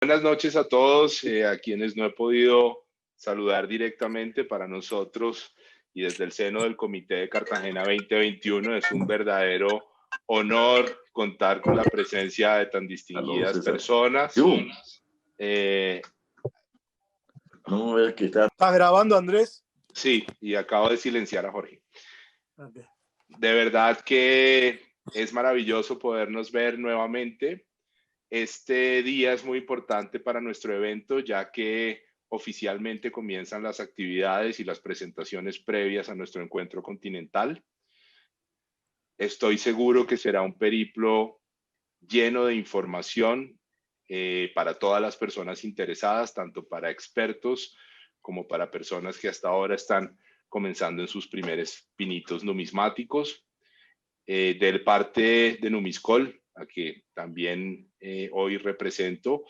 Buenas noches a todos, a quienes no he podido saludar directamente. Para nosotros y desde el seno del Comité de Cartagena 2021 es un verdadero honor contar con la presencia de tan distinguidas personas. No, es que está... ¿Estás grabando, Andrés? Sí, y acabo de silenciar a Jorge. Okay. De verdad que es maravilloso podernos ver nuevamente. Este día es muy importante para nuestro evento, ya que oficialmente comienzan las actividades y las presentaciones previas a nuestro encuentro continental. Estoy seguro que será un periplo lleno de información para todas las personas interesadas, tanto para expertos como para personas que hasta ahora están comenzando en sus primeros pinitos numismáticos. Del parte de Numiscol, a que también hoy represento,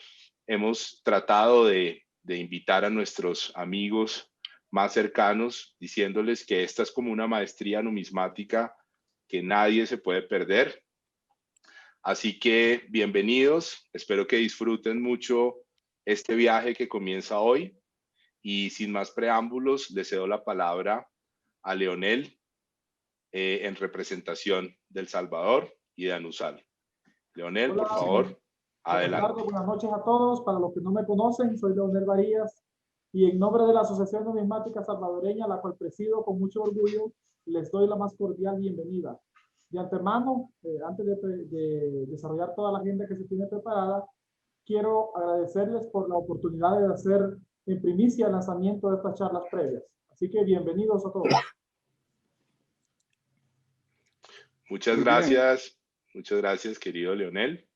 hemos tratado de invitar a nuestros amigos más cercanos, diciéndoles que esta es como una maestría numismática que nadie se puede perder. Así que bienvenidos, espero que disfruten mucho este viaje que comienza hoy y sin más preámbulos, le cedo la palabra a Leonel en representación del Salvador y de Anusal. Leonel, Hola, por favor, adelante. Buenas noches a todos. Para los que no me conocen, soy Leonel Varías y en nombre de la Asociación Numismática Salvadoreña, la cual presido con mucho orgullo, les doy la más cordial bienvenida. De antemano, antes de desarrollar toda la agenda que se tiene preparada, quiero agradecerles por la oportunidad de hacer en primicia el lanzamiento de estas charlas previas. Así que bienvenidos a todos. Muchas gracias, querido Leonel.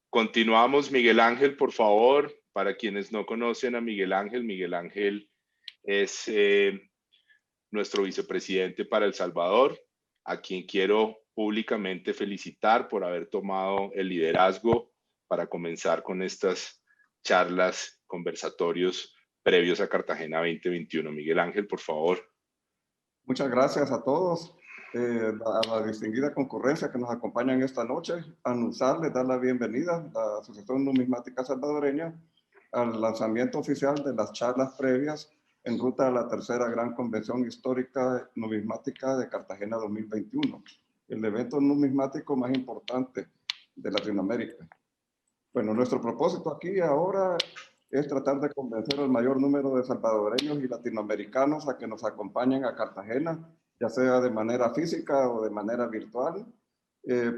Continuamos, Miguel Ángel, por favor. Para quienes no conocen a Miguel Ángel es nuestro vicepresidente para El Salvador, a quien quiero públicamente felicitar por haber tomado el liderazgo para comenzar con estas charlas, conversatorios previos a Cartagena 2021. Miguel Ángel, por favor. Muchas gracias a todos, a la distinguida concurrencia que nos acompaña en esta noche. Anunciarles, dar la bienvenida a la Asociación Numismática Salvadoreña al lanzamiento oficial de las charlas previas en ruta a la tercera gran convención histórica numismática de Cartagena 2021, el evento numismático más importante de Latinoamérica. Bueno, nuestro propósito aquí ahora es tratar de convencer al mayor número de salvadoreños y latinoamericanos a que nos acompañen a Cartagena, ya sea de manera física o de manera virtual,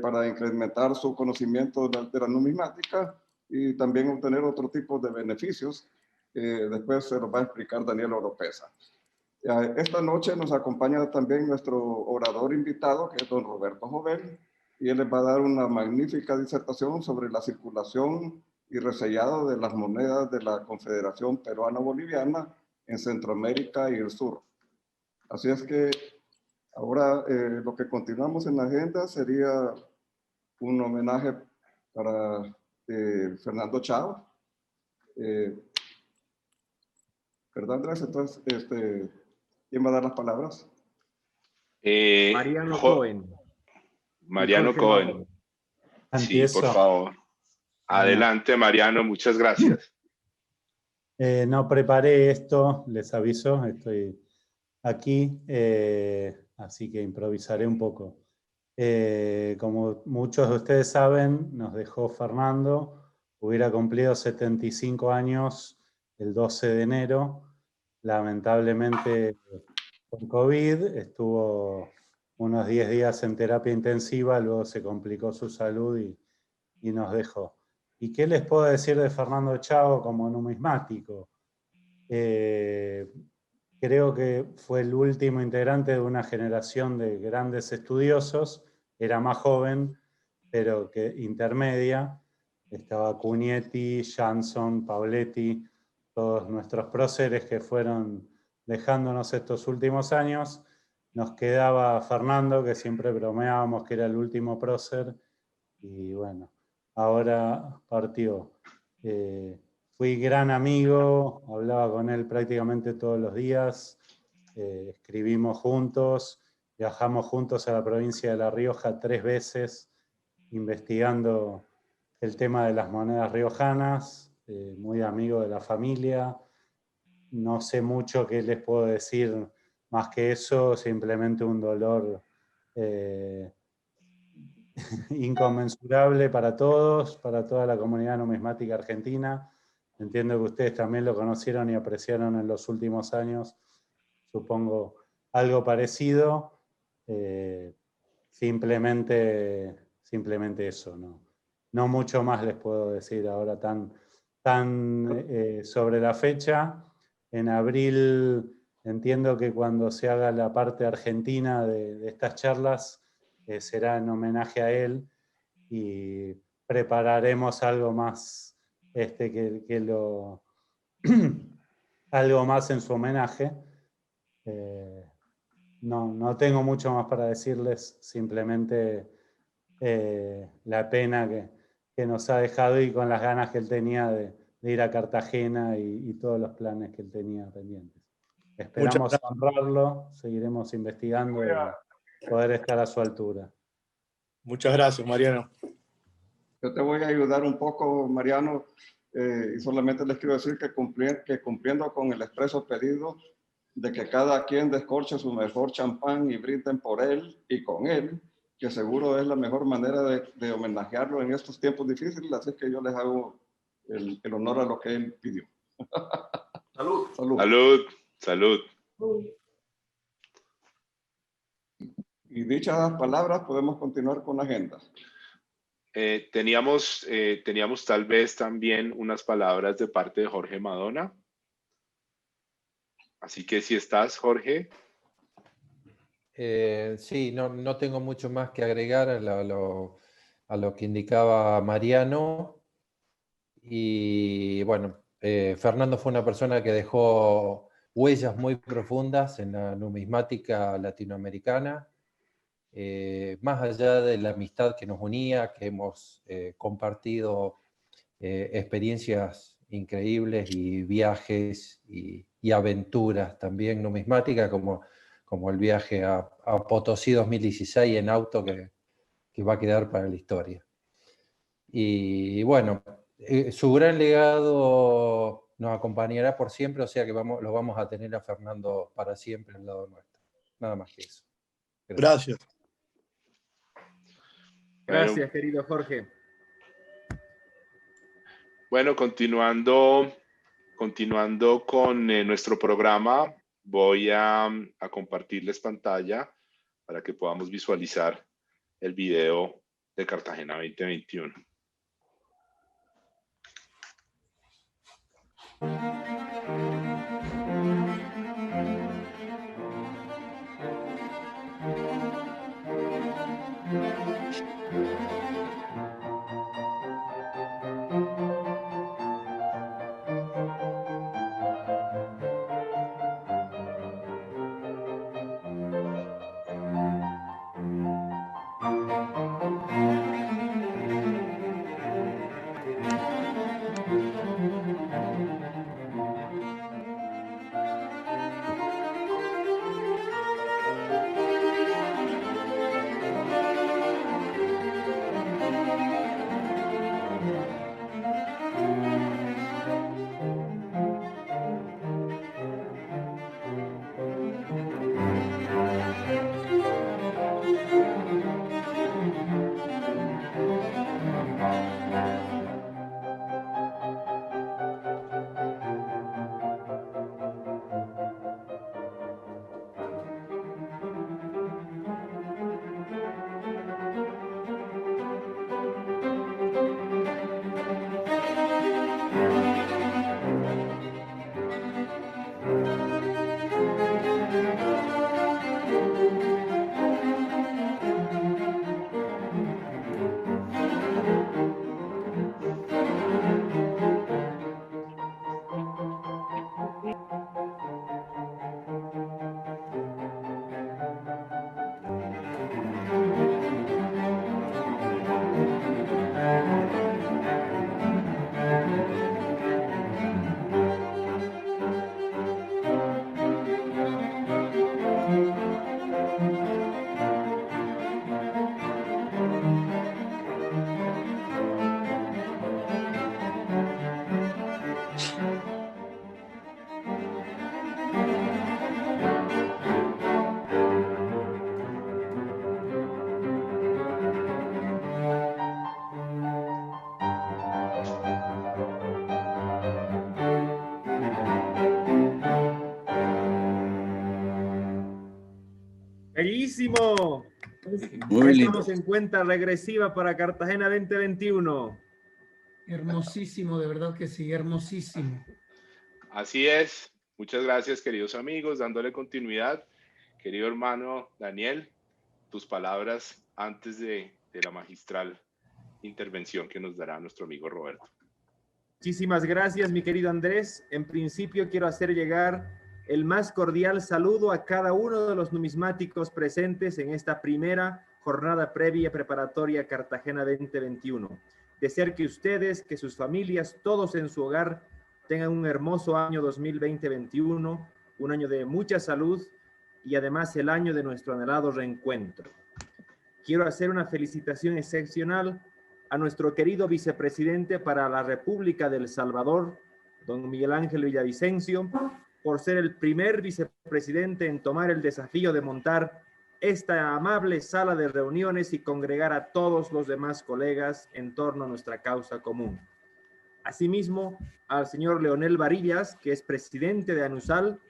para incrementar su conocimiento de la numismática y también obtener otro tipo de beneficios. Después se los va a explicar Daniel Oropesa. Esta noche nos acompaña también nuestro orador invitado, que es don Roberto Jovel, y él les va a dar una magnífica disertación sobre la circulación y resellado de las monedas de la Confederación Peruano-Boliviana en Centroamérica y el sur. Así es que ahora lo que continuamos en la agenda sería un homenaje para Fernando Chao. ¿Verdad, Andrés? Entonces, ¿quién va a dar las palabras? Mariano Cohen. Mariano Cohen. Sí, por favor. Adelante, Mariano, muchas gracias. No preparé esto, les aviso, estoy aquí, así que improvisaré un poco. Como muchos de ustedes saben, nos dejó Fernando, hubiera cumplido 75 años el 12 de enero, lamentablemente con COVID, estuvo unos 10 días en terapia intensiva, luego se complicó su salud y nos dejó. ¿Y qué les puedo decir de Fernando Chao como numismático? Creo que fue el último integrante de una generación de grandes estudiosos, era más joven, pero que intermedia. Estaba Cugnetti, Jansson, Pauletti, todos nuestros próceres que fueron dejándonos estos últimos años. Nos quedaba Fernando, que siempre bromeábamos que era el último prócer, y bueno, ahora partió. Fui gran amigo, hablaba con él prácticamente todos los días, escribimos juntos, viajamos juntos a la provincia de La Rioja 3 veces, investigando el tema de las monedas riojanas, muy amigo de la familia. No sé mucho qué les puedo decir más que eso, simplemente un dolor inconmensurable para todos, para toda la comunidad numismática argentina. Entiendo que ustedes también lo conocieron y apreciaron en los últimos años, supongo, algo parecido. Simplemente eso, no mucho más les puedo decir ahora tan sobre la fecha. En abril entiendo que cuando se haga la parte argentina de estas charlas será en homenaje a él y prepararemos algo más algo más en su homenaje. No tengo mucho más para decirles, simplemente la pena que nos ha dejado y con las ganas que él tenía de ir a Cartagena y todos los planes que él tenía pendientes. Esperamos honrarlo, seguiremos investigando y poder estar a su altura. Muchas gracias, Mariano. Yo te voy a ayudar un poco, Mariano, y solamente les quiero decir que cumpliendo con el expreso pedido de que cada quien descorche su mejor champán y brinden por él y con él, que seguro es la mejor manera de homenajearlo en estos tiempos difíciles, así que yo les hago el honor a lo que él pidió. Salud. Salud. Salud. Salud. Y dichas palabras, podemos continuar con la agenda. Teníamos tal vez también unas palabras de parte de Jorge Madonna. Así que si estás, Jorge. Sí, no tengo mucho más que agregar a lo que indicaba Mariano. Y bueno, Fernando fue una persona que dejó huellas muy profundas en la numismática latinoamericana. Más allá de la amistad que nos unía, que hemos compartido experiencias increíbles y viajes y aventuras también numismáticas, como el viaje a Potosí 2016 en auto que va a quedar para la historia. Y bueno, su gran legado nos acompañará por siempre, o sea que lo vamos a tener a Fernando para siempre al lado nuestro. Nada más que eso. Gracias. Gracias, querido Jorge. Bueno, continuando con nuestro programa, voy a compartirles pantalla para que podamos visualizar el video de Cartagena 2021. Hermosísimo. Muy lindo. Estamos en cuenta regresiva para Cartagena 2021. Hermosísimo, de verdad que sí, hermosísimo. Así es. Muchas gracias, queridos amigos, dándole continuidad. Querido hermano Daniel, tus palabras antes de la magistral intervención que nos dará nuestro amigo Roberto. Muchísimas gracias, mi querido Andrés. En principio quiero hacer llegar el más cordial saludo a cada uno de los numismáticos presentes en esta primera jornada previa preparatoria Cartagena 2021. Desear que ustedes, que sus familias, todos en su hogar, tengan un hermoso año 2020-21, un año de mucha salud y además el año de nuestro anhelado reencuentro. Quiero hacer una felicitación excepcional a nuestro querido vicepresidente para la República del Salvador, don Miguel Ángel Villavicencio, por ser el primer vicepresidente en tomar el desafío de montar esta amable sala de reuniones y congregar a todos los demás colegas en torno a nuestra causa común. Asimismo, al señor Leonel Varillas, que es presidente de ANUSAL.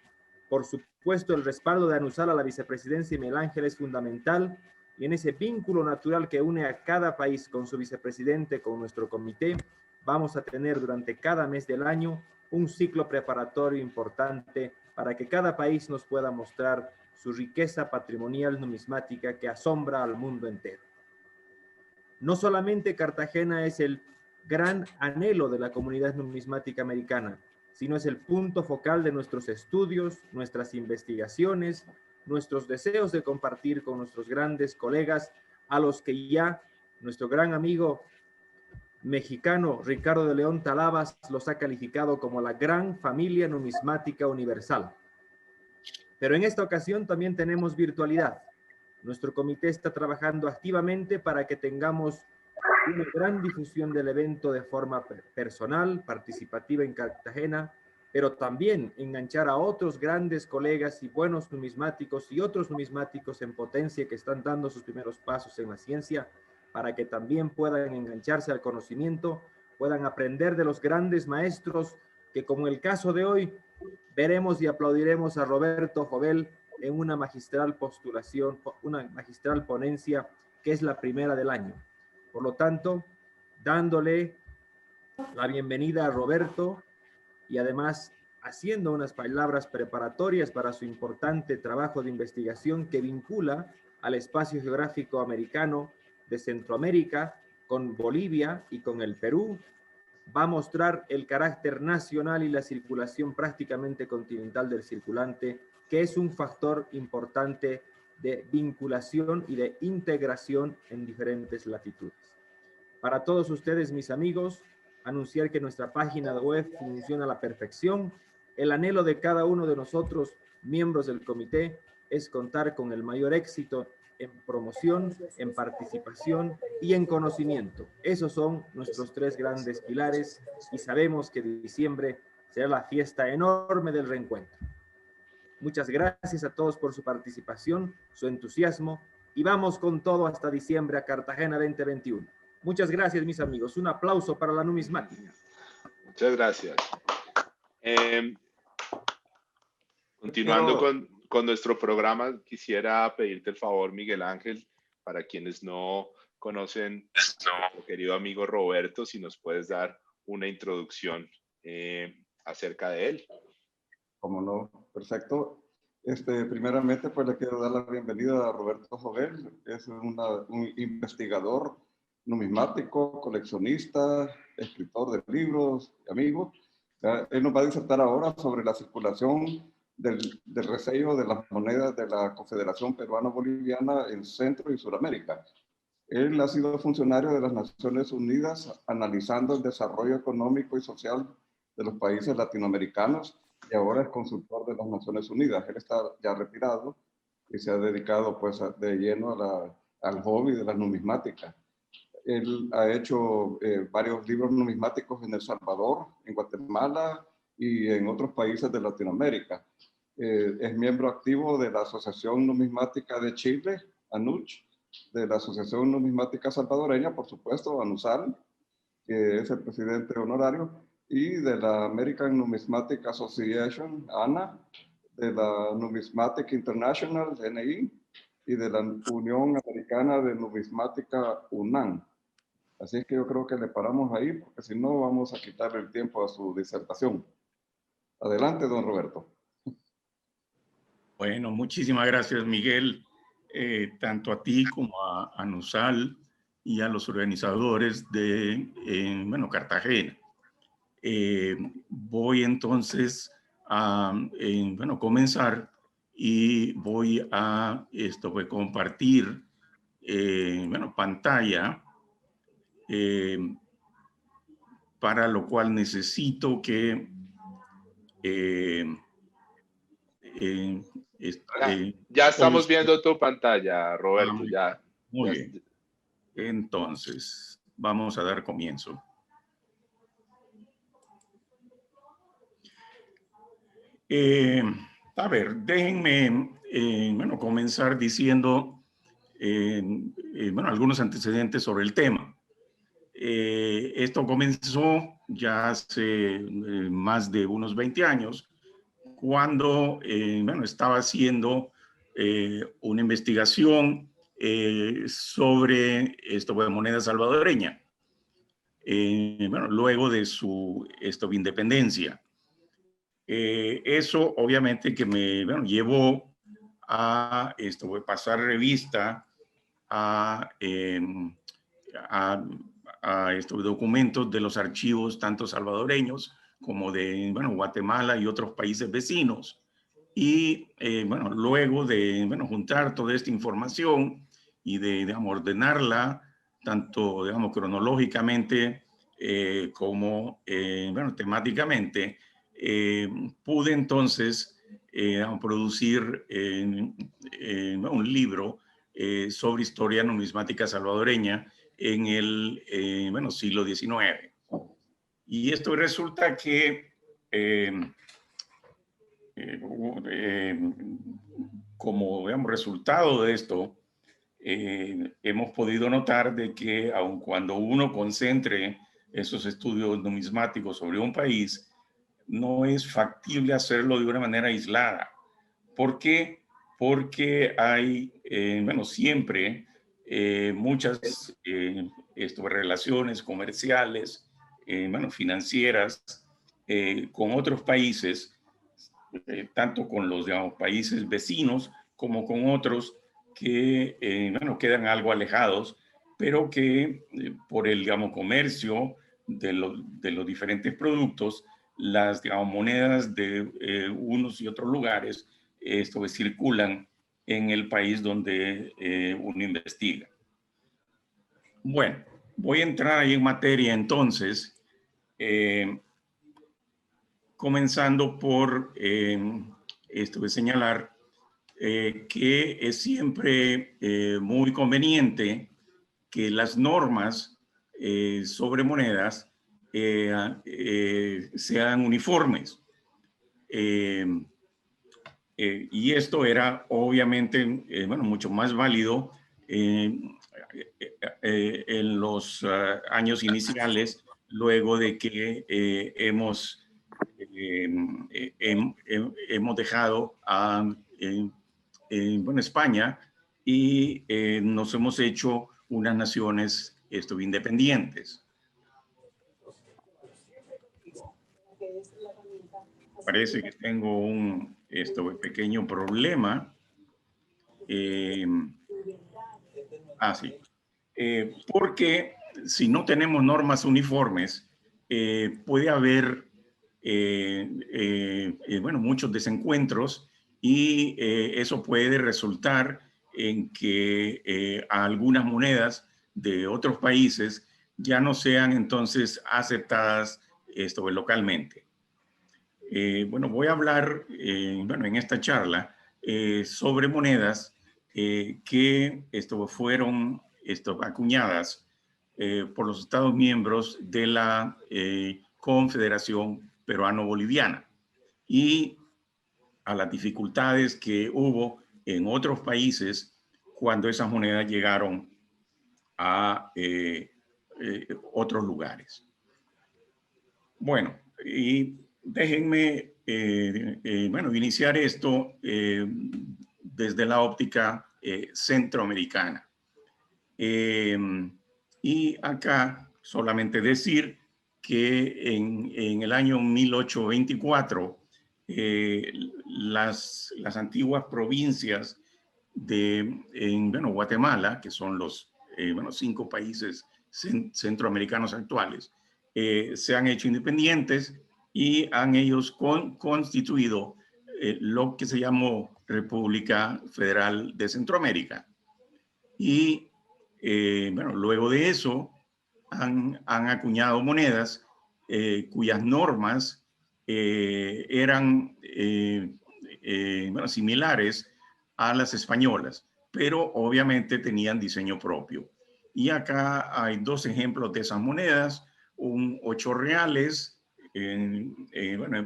Por supuesto, el respaldo de ANUSAL a la vicepresidencia de Miguel Ángel es fundamental, y en ese vínculo natural que une a cada país con su vicepresidente, con nuestro comité, vamos a tener durante cada mes del año un ciclo preparatorio importante para que cada país nos pueda mostrar su riqueza patrimonial numismática que asombra al mundo entero. No solamente Cartagena es el gran anhelo de la comunidad numismática americana, sino es el punto focal de nuestros estudios, nuestras investigaciones, nuestros deseos de compartir con nuestros grandes colegas, a los que ya nuestro gran amigo mexicano Ricardo de León Talavas los ha calificado como la gran familia numismática universal. Pero en esta ocasión también tenemos virtualidad. Nuestro comité está trabajando activamente para que tengamos una gran difusión del evento de forma personal, participativa en Cartagena, pero también enganchar a otros grandes colegas y buenos numismáticos y otros numismáticos en potencia que están dando sus primeros pasos en la ciencia, para que también puedan engancharse al conocimiento, puedan aprender de los grandes maestros que, como el caso de hoy, veremos y aplaudiremos a Roberto Jovel en una magistral postulación, una magistral ponencia que es la primera del año. Por lo tanto, dándole la bienvenida a Roberto y además haciendo unas palabras preparatorias para su importante trabajo de investigación que vincula al espacio geográfico americano de Centroamérica con Bolivia y con el Perú, va a mostrar el carácter nacional y la circulación prácticamente continental del circulante, que es un factor importante de vinculación y de integración en diferentes latitudes. Para todos ustedes, mis amigos, anunciar que nuestra página web funciona a la perfección. El anhelo de cada uno de nosotros, miembros del comité, es contar con el mayor éxito en promoción, en participación y en conocimiento. Esos son nuestros tres grandes pilares y sabemos que diciembre será la fiesta enorme del reencuentro. Muchas gracias a todos por su participación, su entusiasmo y vamos con todo hasta diciembre a Cartagena 2021. Muchas gracias, mis amigos. Un aplauso para la numismática. Muchas gracias. Continuando con nuestro programa, quisiera pedirte el favor, Miguel Ángel, para quienes no conocen a nuestro querido amigo Roberto, si nos puedes dar una introducción acerca de él. Como no, perfecto. Primeramente, pues le quiero dar la bienvenida a Roberto Jovel. Es un investigador numismático, coleccionista, escritor de libros, amigo. Él nos va a disertar ahora sobre la circulación del resello de las monedas de la Confederación Peruano-Boliviana en Centro y Sudamérica. Él ha sido funcionario de las Naciones Unidas analizando el desarrollo económico y social de los países latinoamericanos y ahora es consultor de las Naciones Unidas. Él está ya retirado y se ha dedicado pues de lleno al hobby de la numismática. Él ha hecho varios libros numismáticos en El Salvador, en Guatemala y en otros países de Latinoamérica. Es miembro activo de la Asociación Numismática de Chile, ANUCH, de la Asociación Numismática Salvadoreña, por supuesto, ANUSAL, que es el presidente honorario, y de la American Numismatic Association, ANA, de la Numismatic International, NI, y de la Unión Americana de Numismática, UNAM. Así que yo creo que le paramos ahí, porque si no vamos a quitarle el tiempo a su disertación. Adelante, don Roberto. Bueno, muchísimas gracias, Miguel, tanto a ti como a NUSAL y a los organizadores de bueno, Cartagena. Voy entonces a bueno, comenzar y voy a compartir bueno, pantalla, para lo cual necesito que ya estamos viendo tu pantalla, Roberto. Ya. Muy bien. Entonces, vamos a dar comienzo. A ver, déjenme bueno, comenzar diciendo bueno, algunos antecedentes sobre el tema. Esto comenzó ya hace más de unos 20 años, cuando bueno, estaba haciendo una investigación sobre moneda salvadoreña, bueno, luego de su independencia. Eso obviamente que me bueno, llevó a pasar revista a estos documentos de los archivos tanto salvadoreños como de bueno, Guatemala y otros países vecinos. Y bueno, luego de bueno, juntar toda esta información y de digamos, ordenarla tanto digamos, cronológicamente como bueno, temáticamente, pude entonces producir un libro sobre historia numismática salvadoreña en el bueno, siglo XIX. Y esto resulta que como digamos, resultado de esto, hemos podido notar de que aun cuando uno concentre esos estudios numismáticos sobre un país, no es factible hacerlo de una manera aislada. ¿Por qué? Porque hay, bueno, siempre muchas relaciones comerciales, bueno, financieras, con otros países, tanto con los digamos, países vecinos como con otros que bueno, quedan algo alejados, pero que por el digamos, comercio de los diferentes productos, las digamos, monedas de unos y otros lugares circulan en el país donde uno investiga. Bueno, voy a entrar ahí en materia entonces, comenzando por señalar que es siempre muy conveniente que las normas sobre monedas sean uniformes. Y esto era obviamente bueno, mucho más válido en los años iniciales, luego de que hemos dejado a bueno, España y nos hemos hecho unas naciones independientes. Parece que tengo un pequeño problema. Sí. Porque si no tenemos normas uniformes, puede haber bueno, muchos desencuentros y eso puede resultar en que algunas monedas de otros países ya no sean entonces aceptadas localmente. Bueno, voy a hablar bueno, en esta charla sobre monedas que fueron acuñadas por los Estados miembros de la Confederación Peruano-Boliviana y a las dificultades que hubo en otros países cuando esas monedas llegaron a otros lugares. Bueno, y déjenme bueno, iniciar esto desde la óptica centroamericana. Y acá solamente decir que en el año 1824 las antiguas provincias de Guatemala, que son los 5 países centroamericanos actuales, se han hecho independientes y han ellos constituido lo que se llamó República Federal de Centroamérica. Y luego de eso han acuñado monedas cuyas normas eran similares a las españolas, pero obviamente tenían diseño propio. Y acá hay 2 ejemplos de esas monedas, un 8 reales en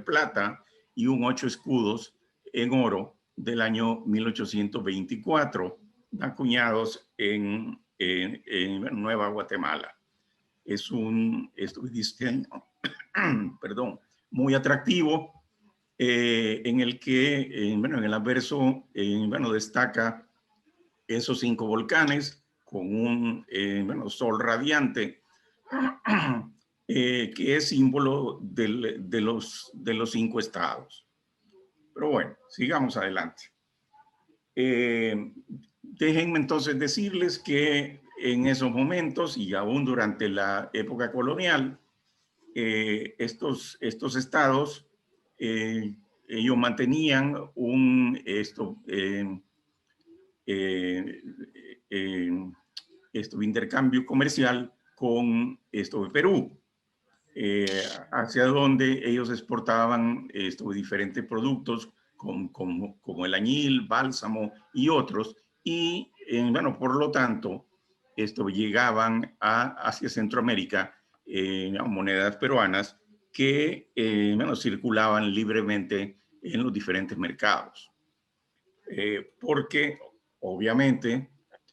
plata y un 8 escudos en oro del año 1824, acuñados en Nueva Guatemala. Es un diseño perdón, muy atractivo, en el que, en el anverso, destaca esos 5 volcanes con un sol radiante, que es símbolo de los 5 estados. Pero bueno, sigamos adelante. Déjenme entonces decirles que en esos momentos y aún durante la época colonial, estos estados, ellos mantenían un intercambio comercial con Perú, hacia donde ellos exportaban diferentes productos como el añil, bálsamo y otros, y por lo tanto llegaban hacia Centroamérica monedas peruanas que circulaban libremente en los diferentes mercados, porque obviamente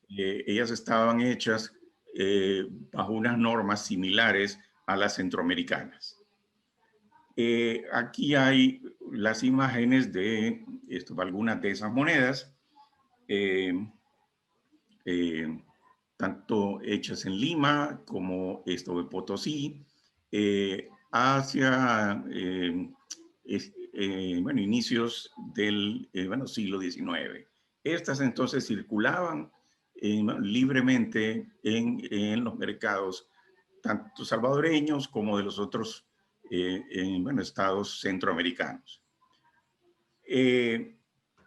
ellas estaban hechas bajo unas normas similares a las centroamericanas. Aquí hay las imágenes de algunas de esas monedas, tanto hechas en Lima como de Potosí, hacia inicios del siglo XIX. Estas entonces circulaban libremente en los mercados, tanto salvadoreños como de los otros estados centroamericanos.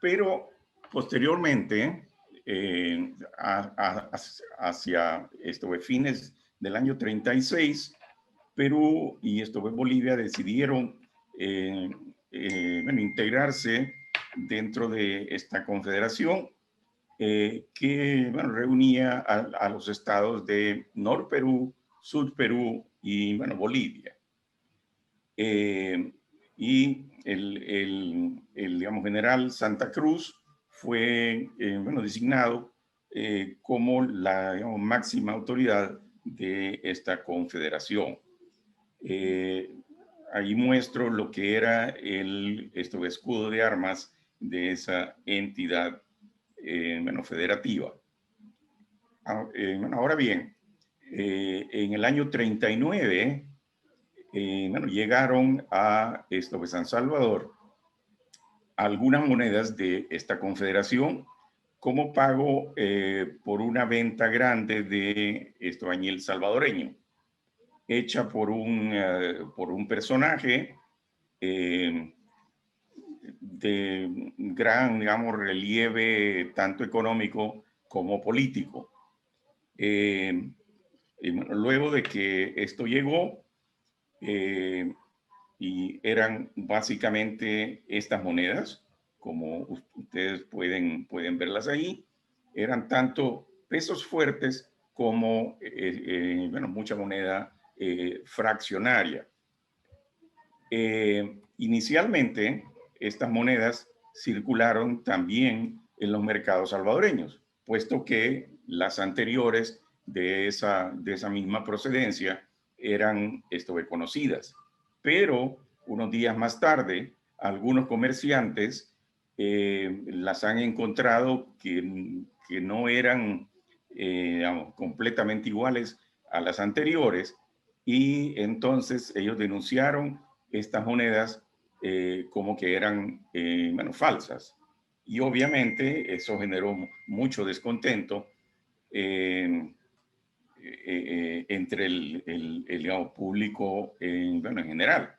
Pero posteriormente, hacia fines del año 36, Perú y Bolivia decidieron integrarse dentro de esta confederación que reunía a los estados de Nor Perú, Sur Perú y Bolivia. Y el general Santa Cruz fue designado como la máxima autoridad de esta confederación. Ahí muestro lo que era el escudo de armas de esa entidad federativa. Ahora bien, en el año 39 llegaron a San Salvador algunas monedas de esta confederación como pago por una venta grande de añil salvadoreño, hecha por un personaje de gran, relieve tanto económico como político. Luego de que esto llegó, y eran básicamente estas monedas, como ustedes pueden verlas ahí, eran tanto pesos fuertes como mucha moneda fraccionaria. Inicialmente, estas monedas circularon también en los mercados salvadoreños, puesto que las anteriores de esa misma procedencia eran conocidas. Pero unos días más tarde, algunos comerciantes las han encontrado que que no eran digamos, completamente iguales a las anteriores, y entonces ellos denunciaron estas monedas como que eran bueno, falsas. Y obviamente eso generó mucho descontento entre el digamos, público bueno, en general.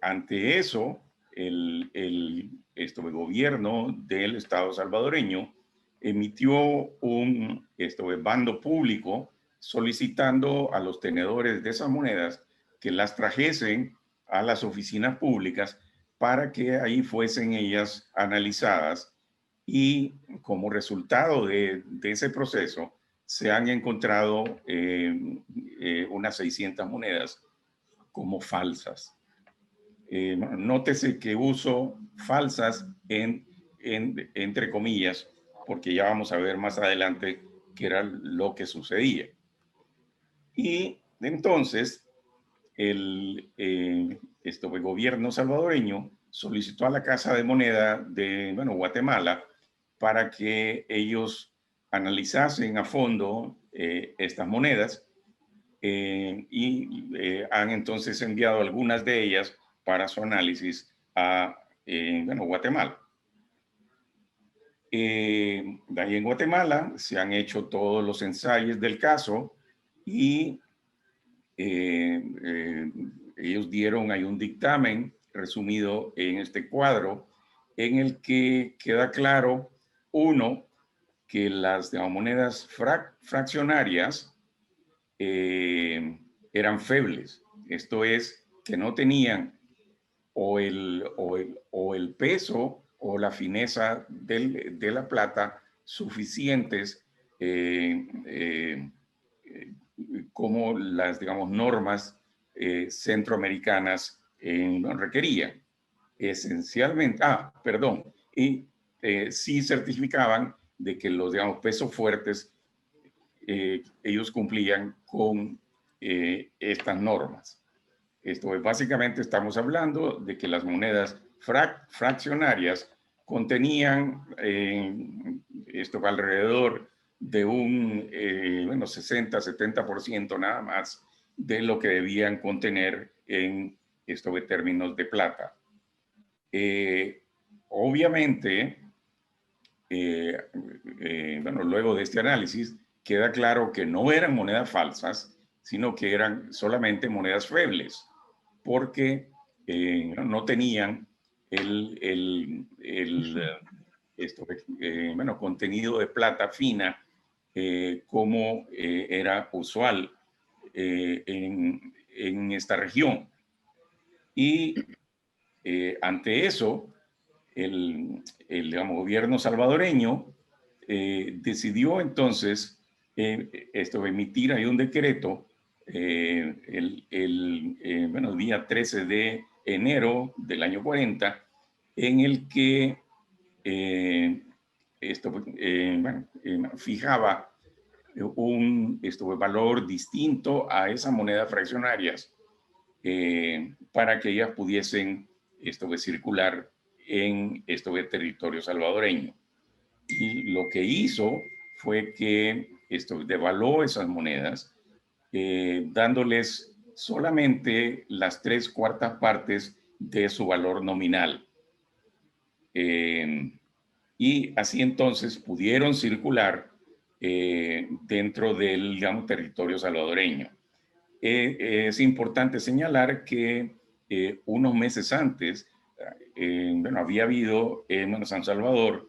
Ante eso, el gobierno del Estado salvadoreño emitió un bando público solicitando a los tenedores de esas monedas que las trajesen a las oficinas públicas para que ahí fuesen ellas analizadas, y como resultado de ese proceso se han encontrado unas 600 monedas como falsas. Nótese que uso falsas entre comillas, porque ya vamos a ver más adelante qué era lo que sucedía. Y entonces el gobierno salvadoreño solicitó a la Casa de Moneda de Guatemala para que ellos analizasen a fondo estas monedas y han entonces enviado algunas de ellas para su análisis a Guatemala. De ahí en Guatemala se han hecho todos los ensayos del caso y ellos dieron ahí un dictamen resumido en este cuadro en el que queda claro, uno, que las monedas fraccionarias eran febles. Esto es, que no tenían o el peso o la fineza de la plata suficientes como las, digamos, normas centroamericanas requerían. Esencialmente, y sí certificaban de que los, digamos, pesos fuertes, ellos cumplían con estas normas. Esto es, básicamente estamos hablando de que las monedas fraccionarias contenían esto alrededor de un 60-70% nada más de lo que debían contener en términos de plata. Obviamente, luego de este análisis queda claro que no eran monedas falsas, sino que eran solamente monedas febles, porque no tenían contenido de plata fina como era usual en esta región. Y ante eso, el gobierno salvadoreño decidió entonces emitir ahí un decreto el día 13 de enero del año 40, en el que fijaba un valor distinto a esas monedas fraccionarias para que ellas pudiesen circular en territorio salvadoreño. Y lo que hizo fue que devaluó esas monedas, dándoles solamente las 3/4 partes de su valor nominal. Y así entonces pudieron circular dentro del, digamos, territorio salvadoreño. Es importante señalar que unos meses antes, había habido en San Salvador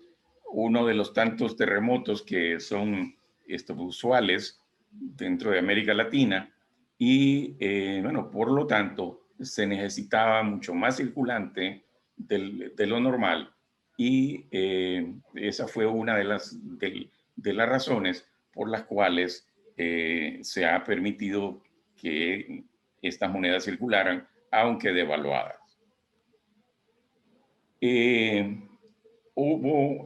uno de los tantos terremotos que son usuales dentro de América Latina, y por lo tanto se necesitaba mucho más circulante de lo normal, y esa fue una de las razones por las cuales se ha permitido que estas monedas circularan, aunque devaluadas. Hubo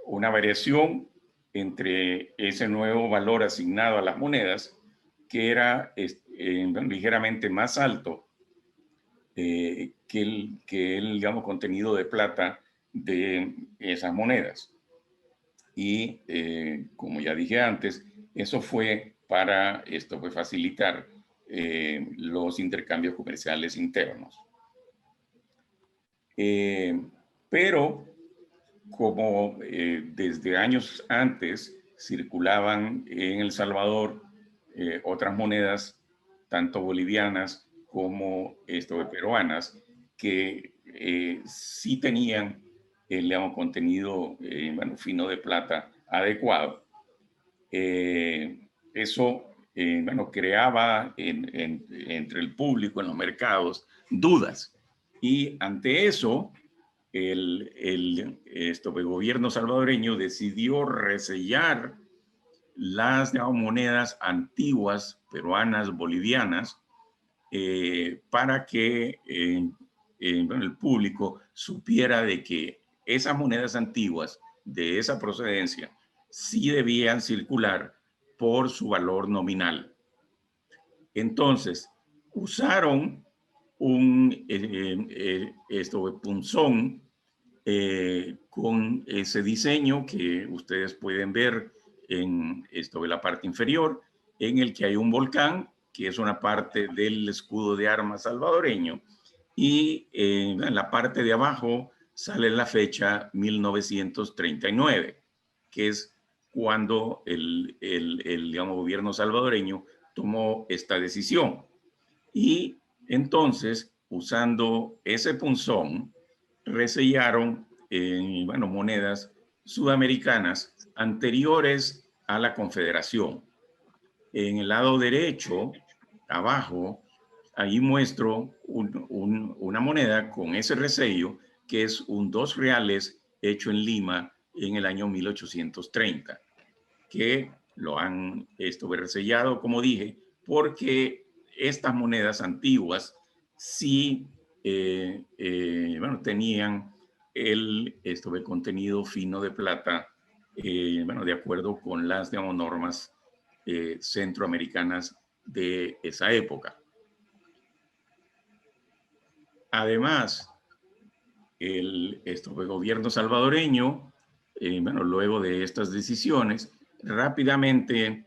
una variación entre ese nuevo valor asignado a las monedas, que era ligeramente más alto que el digamos, contenido de plata de esas monedas. Y como ya dije antes, eso fue para facilitar los intercambios comerciales internos. Pero como desde años antes circulaban en El Salvador otras monedas, tanto bolivianas como peruanas, que sí tenían el contenido fino de plata adecuado. Eso creaba entre el público en los mercados dudas. Y ante eso, el gobierno salvadoreño decidió resellar las monedas antiguas peruanas, bolivianas, para que el público supiera de que esas monedas antiguas de esa procedencia sí debían circular por su valor nominal. Entonces, usaron un punzón con ese diseño que ustedes pueden ver en la parte inferior, en el que hay un volcán, que es una parte del escudo de armas salvadoreño, y en la parte de abajo sale la fecha 1939, que es cuando el gobierno salvadoreño tomó esta decisión. Y entonces, usando ese punzón, resellaron monedas sudamericanas anteriores a la Confederación. En el lado derecho, abajo, ahí muestro una moneda con ese resello, que es un 2 reales hecho en Lima en el año 1830, que lo han resellado, como dije, porque estas monedas antiguas sí tenían el contenido fino de plata, de acuerdo con las normas centroamericanas de esa época. Además, el gobierno salvadoreño, luego de estas decisiones, rápidamente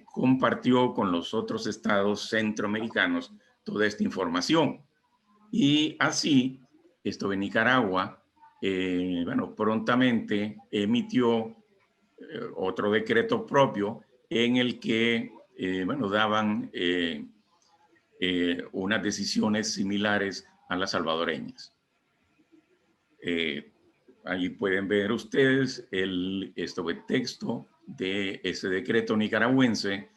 compartió con los otros estados centroamericanos toda esta información. Y así, Nicaragua, prontamente emitió otro decreto propio en el que, daban unas decisiones similares a las salvadoreñas. Ahí pueden ver ustedes el texto de ese decreto nicaragüense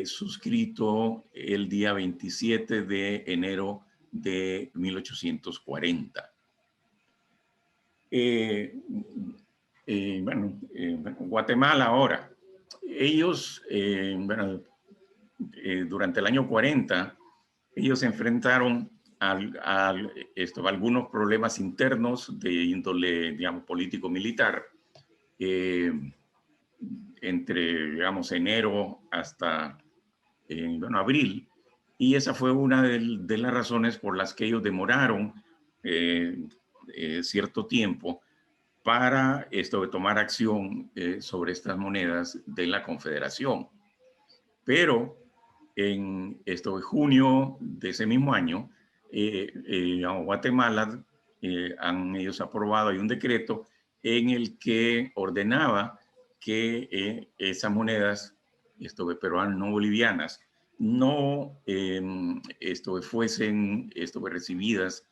suscrito el día 27 de enero de 1840. Guatemala ahora. Ellos, durante el año 40, ellos se enfrentaron a algunos problemas internos de índole, político-militar, entre, enero hasta, abril. Y esa fue una de las razones por las que ellos demoraron cierto tiempo para tomar acción sobre estas monedas de la Confederación. Pero en junio de ese mismo año, Guatemala han ellos aprobado, hay un decreto en el que ordenaba que esas monedas peruanas no bolivianas no fuesen recibidas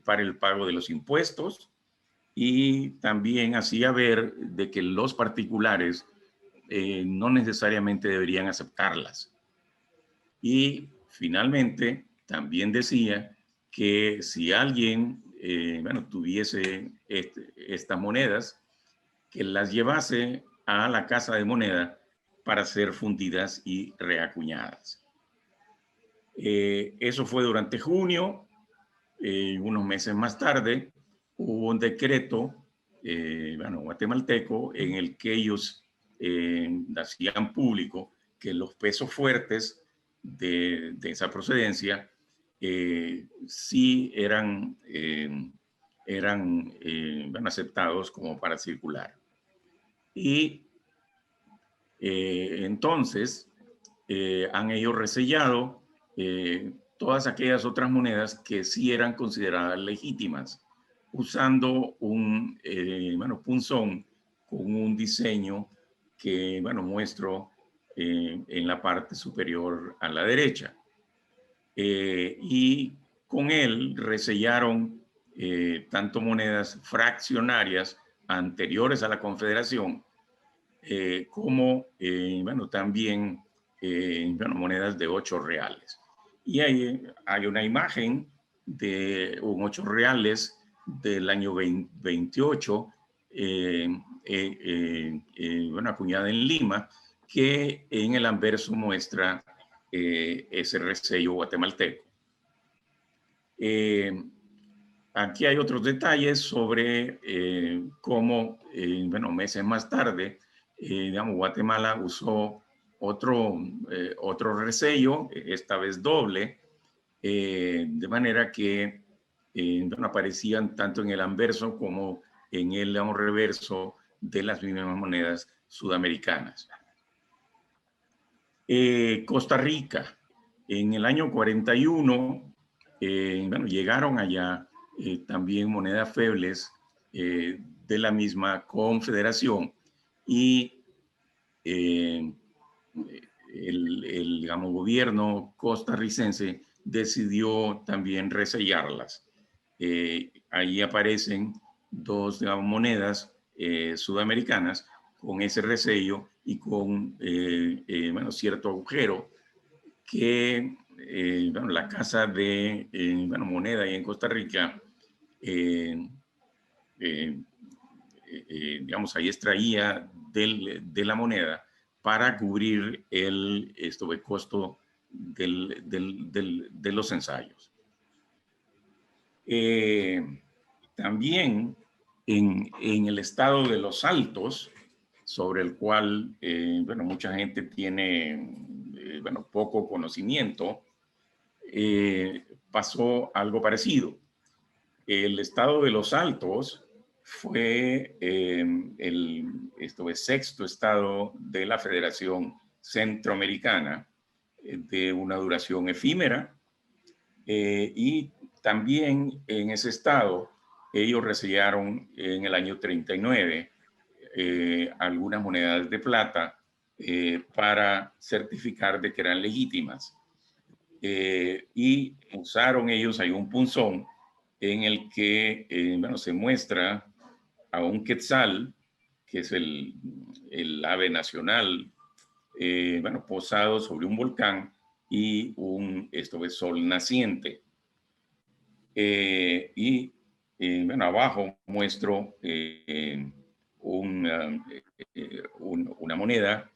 para el pago de los impuestos, y también hacía ver de que los particulares no necesariamente deberían aceptarlas. Y finalmente también decía que si alguien tuviese estas monedas, que las llevase a la casa de moneda para ser fundidas y reacuñadas. Eso fue durante junio. Unos meses más tarde hubo un decreto guatemalteco en el que ellos hacían público que los pesos fuertes de esa procedencia sí eran eran aceptados como para circular. Y entonces han ellos resellado todas aquellas otras monedas que sí eran consideradas legítimas, usando un punzón con un diseño que muestro en la parte superior a la derecha. Y con él resellaron tanto monedas fraccionarias anteriores a la Confederación, como también monedas de 8 reales. Y hay una imagen de un 8 reales del año 28, acuñada en Lima, que en el anverso muestra ese resello guatemalteco. Aquí hay otros detalles sobre cómo, meses más tarde, Guatemala usó otro resello, esta vez doble, de manera que aparecían tanto en el anverso como en el reverso de las mismas monedas sudamericanas. Costa Rica, en el año 41, llegaron allá también monedas febles de la misma confederación, y el gobierno costarricense decidió también resellarlas. Ahí aparecen dos monedas sudamericanas con ese resello y con cierto agujero que la Casa de Moneda ahí en Costa Rica ahí extraía de la moneda para cubrir el costo de los ensayos. También en el estado de Los Altos, sobre el cual mucha gente tiene poco conocimiento, pasó algo parecido. El estado de Los Altos fue el sexto estado de la Federación Centroamericana, de una duración efímera, y también en ese estado ellos resellaron en el año 39 algunas monedas de plata para certificar de que eran legítimas. Y usaron ellos ahí un punzón en el que se muestra a un quetzal, que es el ave nacional, posado sobre un volcán, y un sol naciente. Y abajo muestro una moneda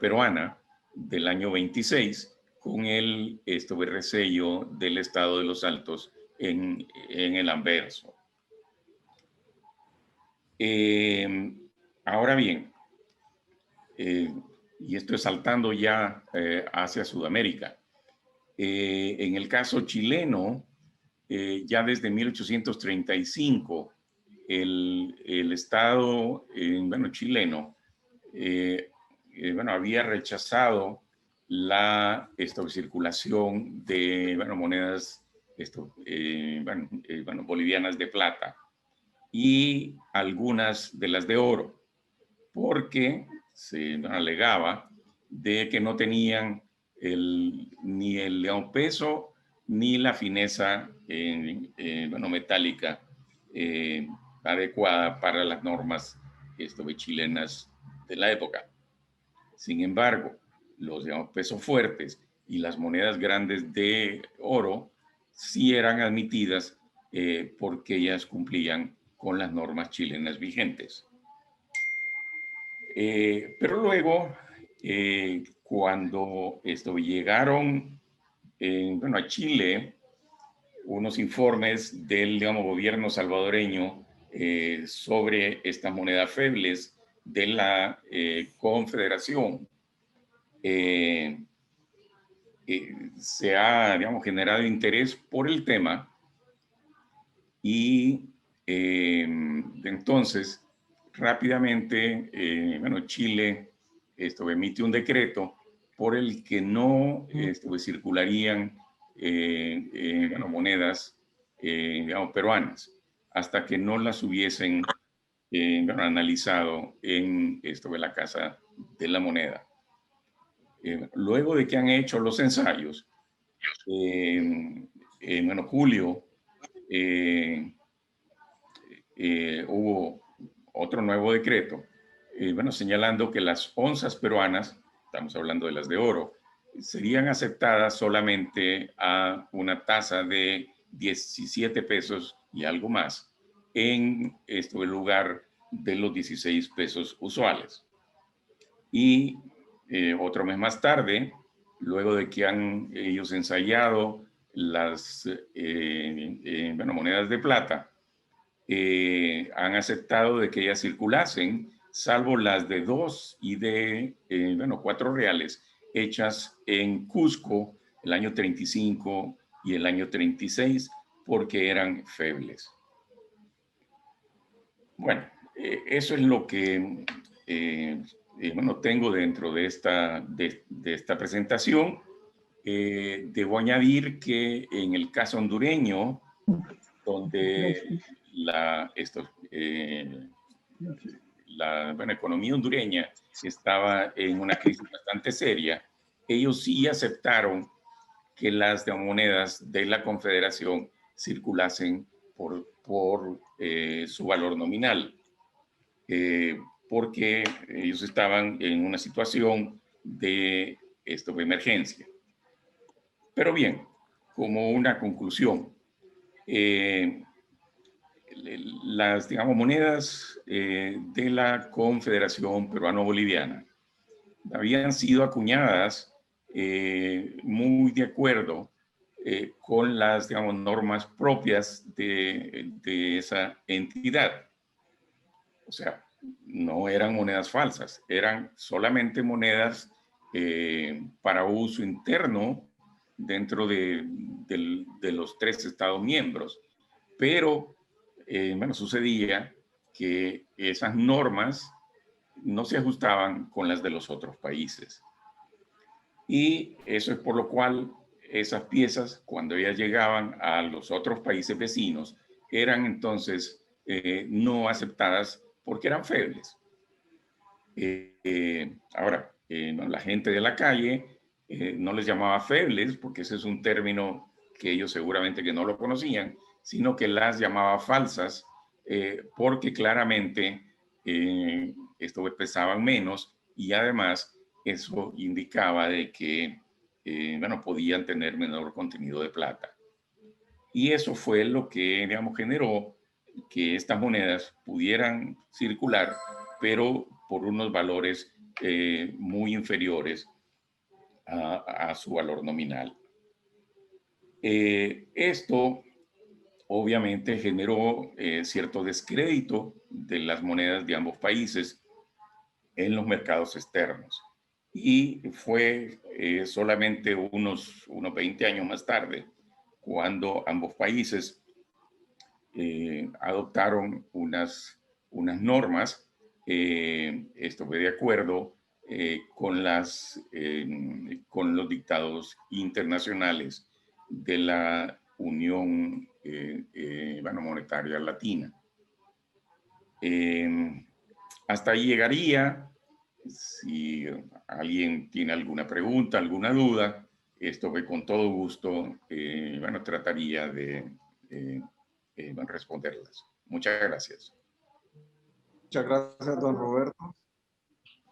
peruana del año 26, con el resello del estado de Los Altos en el anverso. Ahora bien, y esto es saltando ya hacia Sudamérica, en el caso chileno, ya desde 1835, el Estado chileno había rechazado la circulación de monedas bolivianas de plata y algunas de las de oro, porque se alegaba de que no tenían ni el león peso ni la fineza metálica adecuada para las normas chilenas de la época. Sin embargo, los pesos fuertes y las monedas grandes de oro sí eran admitidas porque ellas cumplían con las normas chilenas vigentes. Pero luego, cuando llegaron a Chile unos informes del gobierno salvadoreño sobre estas monedas febles de la Confederación, se ha generado interés por el tema, Y entonces, rápidamente, bueno, Chile emite un decreto por el que no circularían bueno, monedas digamos, peruanas hasta que no las hubiesen bueno, analizado en la Casa de la Moneda. Luego de que han hecho los ensayos, bueno, julio, hubo otro nuevo decreto, bueno, señalando que las onzas peruanas, estamos hablando de las de oro, serían aceptadas solamente a una tasa de 17 pesos y algo más, en el lugar de los 16 pesos usuales. Y otro mes más tarde, luego de que han ellos ensayado las bueno, monedas de plata, han aceptado de que ellas circulasen, salvo las de 2 y de bueno, 4 reales, hechas en Cusco el año 35 y el año 36, porque eran febles. Bueno, eso es lo que bueno, tengo dentro de esta presentación. Debo añadir que en el caso hondureño, donde la bueno, economía hondureña estaba en una crisis bastante seria, ellos sí aceptaron que las monedas de la Confederación circulasen por su valor nominal, porque ellos estaban en una situación de emergencia. Pero bien, como una conclusión, las, digamos, monedas de la Confederación Peruano-Boliviana habían sido acuñadas muy de acuerdo con las, digamos, normas propias de esa entidad. O sea, no eran monedas falsas, eran solamente monedas para uso interno dentro de los 3 Estados miembros. Pero, bueno, sucedía que esas normas no se ajustaban con las de los otros países. Y eso es por lo cual esas piezas, cuando ellas llegaban a los otros países vecinos, eran entonces no aceptadas porque eran febles. Ahora, la gente de la calle no les llamaba febles, porque ese es un término que ellos seguramente que no lo conocían, sino que las llamaba falsas, porque claramente pesaban menos, y además eso indicaba de que bueno, podían tener menor contenido de plata. Y eso fue lo que, digamos, generó que estas monedas pudieran circular, pero por unos valores muy inferiores a su valor nominal. Esto obviamente generó cierto descrédito de las monedas de ambos países en los mercados externos. Y fue solamente unos 20 años más tarde cuando ambos países adoptaron unas normas, esto fue de acuerdo con los dictados internacionales de la Unión bueno, Monetaria Latina. Hasta ahí llegaría. Si alguien tiene alguna pregunta, alguna duda, esto que con todo gusto bueno, trataría de responderlas. Muchas gracias. Muchas gracias, don Roberto.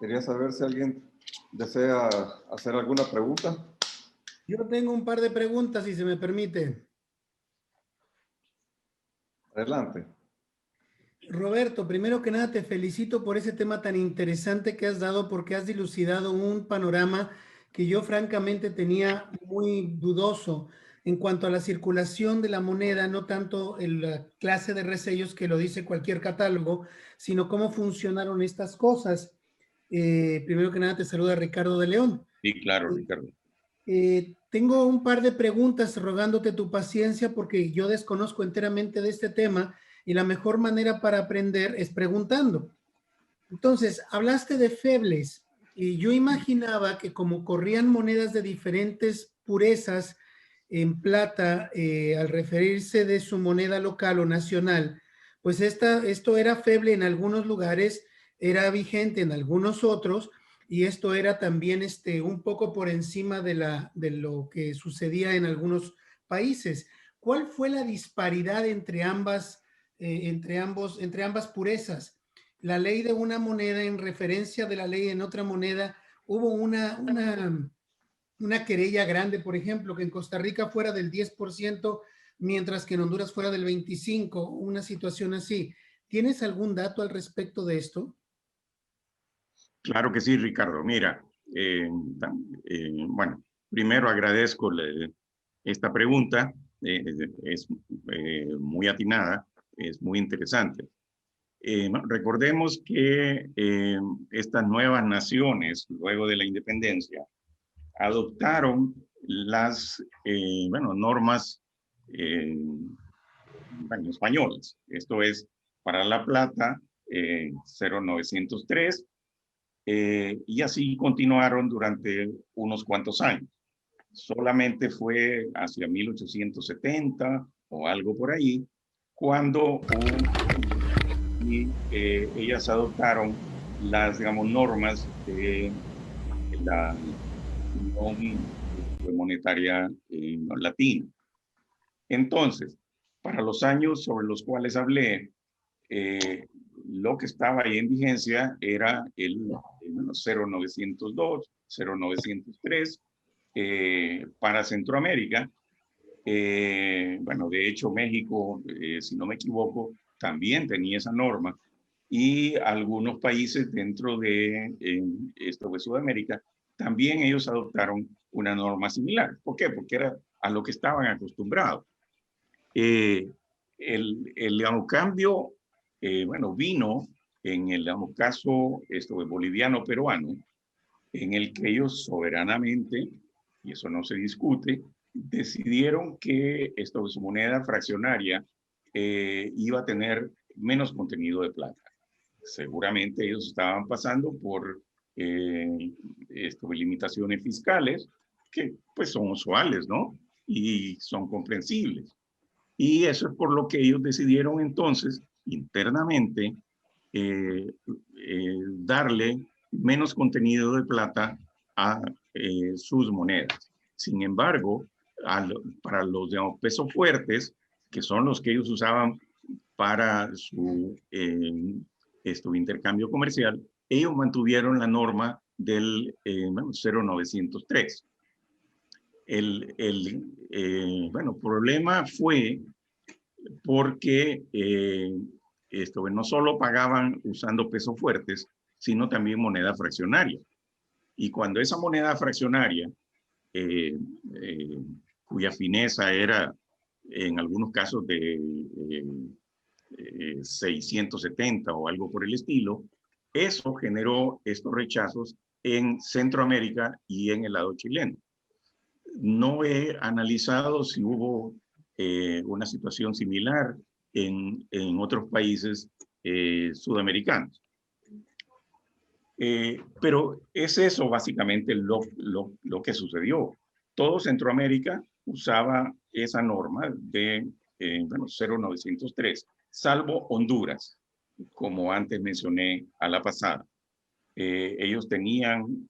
Quería saber si alguien desea hacer alguna pregunta. Yo tengo un par de preguntas, si se me permite. Adelante. Roberto, primero que nada te felicito por ese tema tan interesante que has dado, porque has dilucidado un panorama que yo francamente tenía muy dudoso en cuanto a la circulación de la moneda, no tanto la clase de resellos que lo dice cualquier catálogo, sino cómo funcionaron estas cosas. Primero que nada te saluda Ricardo de León. Sí, claro, Ricardo. Tengo un par de preguntas rogándote tu paciencia porque yo desconozco enteramente de este tema y la mejor manera para aprender es preguntando. Entonces, hablaste de febles y yo imaginaba que como corrían monedas de diferentes purezas en plata al referirse de su moneda local o nacional, pues esto era feble en algunos lugares, era vigente en algunos otros, y esto era también un poco por encima de lo que sucedía en algunos países. ¿Cuál fue la disparidad entre ambas purezas? La ley de una moneda en referencia de la ley en otra moneda, hubo una querella grande, por ejemplo, que en Costa Rica fuera del 10%, mientras que en Honduras fuera del 25%, una situación así. ¿Tienes algún dato al respecto de esto? Claro que sí, Ricardo. Mira, bueno, primero agradezco esta pregunta, es muy atinada, es muy interesante. Recordemos que estas nuevas naciones, luego de la independencia, adoptaron las normas españolas. Esto es, para la plata, 0903, y así continuaron durante unos cuantos años. Solamente fue hacia 1870 o algo por ahí, cuando ellas adoptaron las, digamos, normas de la Unión Monetaria Latina. Entonces, para los años sobre los cuales hablé, lo que estaba ahí en vigencia era el 0902, 0903 para Centroamérica. Bueno, de hecho, México, si no me equivoco, también tenía esa norma, y algunos países dentro de esto de Sudamérica, también ellos adoptaron una norma similar. ¿Por qué? Porque era a lo que estaban acostumbrados. El cambio, bueno, vino en el caso boliviano-peruano, en el que ellos soberanamente, y eso no se discute, decidieron que su moneda fraccionaria iba a tener menos contenido de plata. Seguramente ellos estaban pasando por limitaciones fiscales que pues son usuales, ¿no? Y son comprensibles. Y eso es por lo que ellos decidieron entonces internamente darle menos contenido de plata a sus monedas. Sin embargo, para los pesos fuertes, que son los que ellos usaban para su intercambio comercial, ellos mantuvieron la norma del 0903. El problema fue porque no solo pagaban usando pesos fuertes, sino también moneda fraccionaria. Y cuando esa moneda fraccionaria, cuya fineza era en algunos casos de 670 o algo por el estilo, eso generó estos rechazos en Centroamérica y en el lado chileno. No he analizado si hubo una situación similar en otros países sudamericanos. Pero es eso básicamente lo que sucedió. Todo Centroamérica usaba esa norma de 0903, salvo Honduras, como antes mencioné a la pasada. Ellos tenían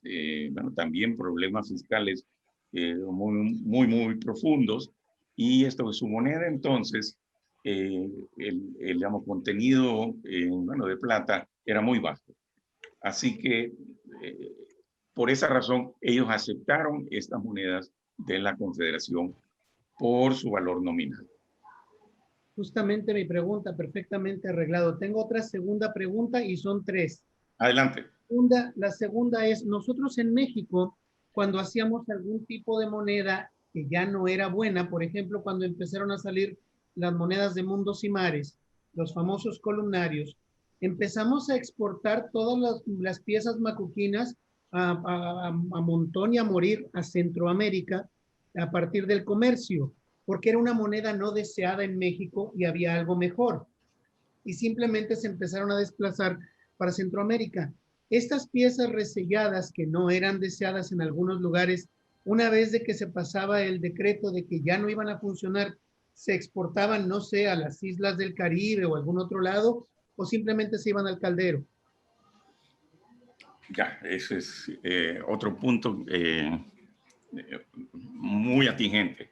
también problemas fiscales muy profundos, y su moneda entonces, el contenido de plata era muy bajo. Así que por esa razón ellos aceptaron estas monedas de la Confederación por su valor nominal. Justamente mi pregunta, perfectamente arreglado. Tengo otra segunda pregunta y son tres. Adelante. La segunda es, nosotros en México, cuando hacíamos algún tipo de moneda que ya no era buena, por ejemplo, cuando empezaron a salir las monedas de mundos y mares, los famosos columnarios, empezamos a exportar todas las piezas macuquinas a montón y a morir a Centroamérica a partir del comercio, porque era una moneda no deseada en México y había algo mejor. Y simplemente se empezaron a desplazar para Centroamérica. Estas piezas reselladas que no eran deseadas en algunos lugares, una vez de que se pasaba el decreto de que ya no iban a funcionar, se exportaban, no sé, a las islas del Caribe o algún otro lado, o simplemente se iban al caldero. Ya, ese es otro punto muy atingente.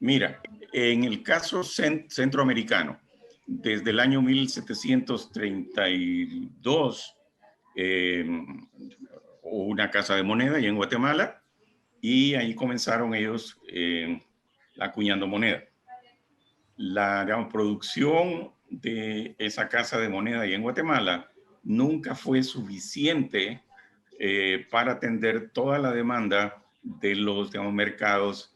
Mira, en el caso centroamericano, desde el año 1732, hubo una casa de moneda y en Guatemala, y ahí comenzaron ellos acuñando moneda. La, digamos, producción de esa casa de moneda y en Guatemala nunca fue suficiente para atender toda la demanda de los, digamos, mercados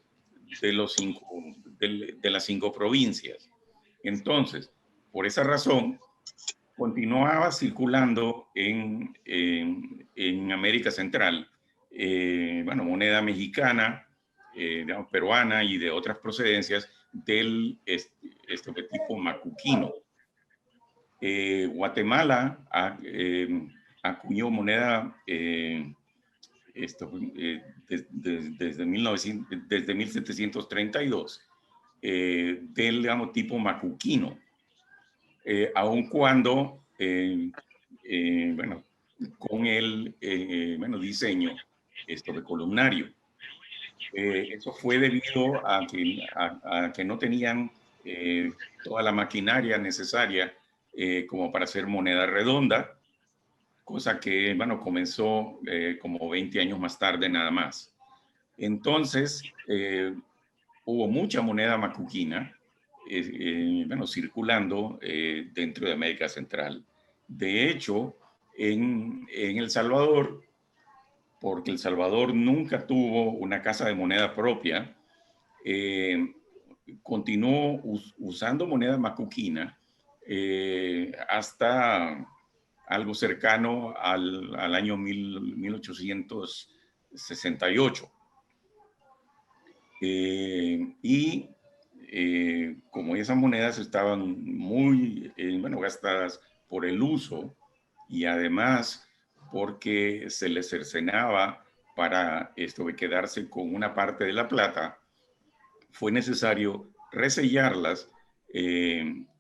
de las 5 provincias. Entonces, por esa razón, continuaba circulando en América Central, bueno, moneda mexicana, digamos, peruana y de otras procedencias del tipo macuquino. Guatemala acuñó moneda desde 1732 del, digamos, tipo macuquino, aun cuando, bueno, con el bueno, diseño columnario. Eso fue debido a que no tenían toda la maquinaria necesaria como para hacer moneda redonda, cosa que, bueno, comenzó como 20 años más tarde nada más. Entonces, hubo mucha moneda macuquina, bueno, circulando dentro de América Central. De hecho, en El Salvador, porque El Salvador nunca tuvo una casa de moneda propia, continuó usando moneda macuquina hasta algo cercano al año 1868. Como esas monedas estaban muy bueno, gastadas por el uso y además porque se les cercenaba para quedarse con una parte de la plata, fue necesario resellarlas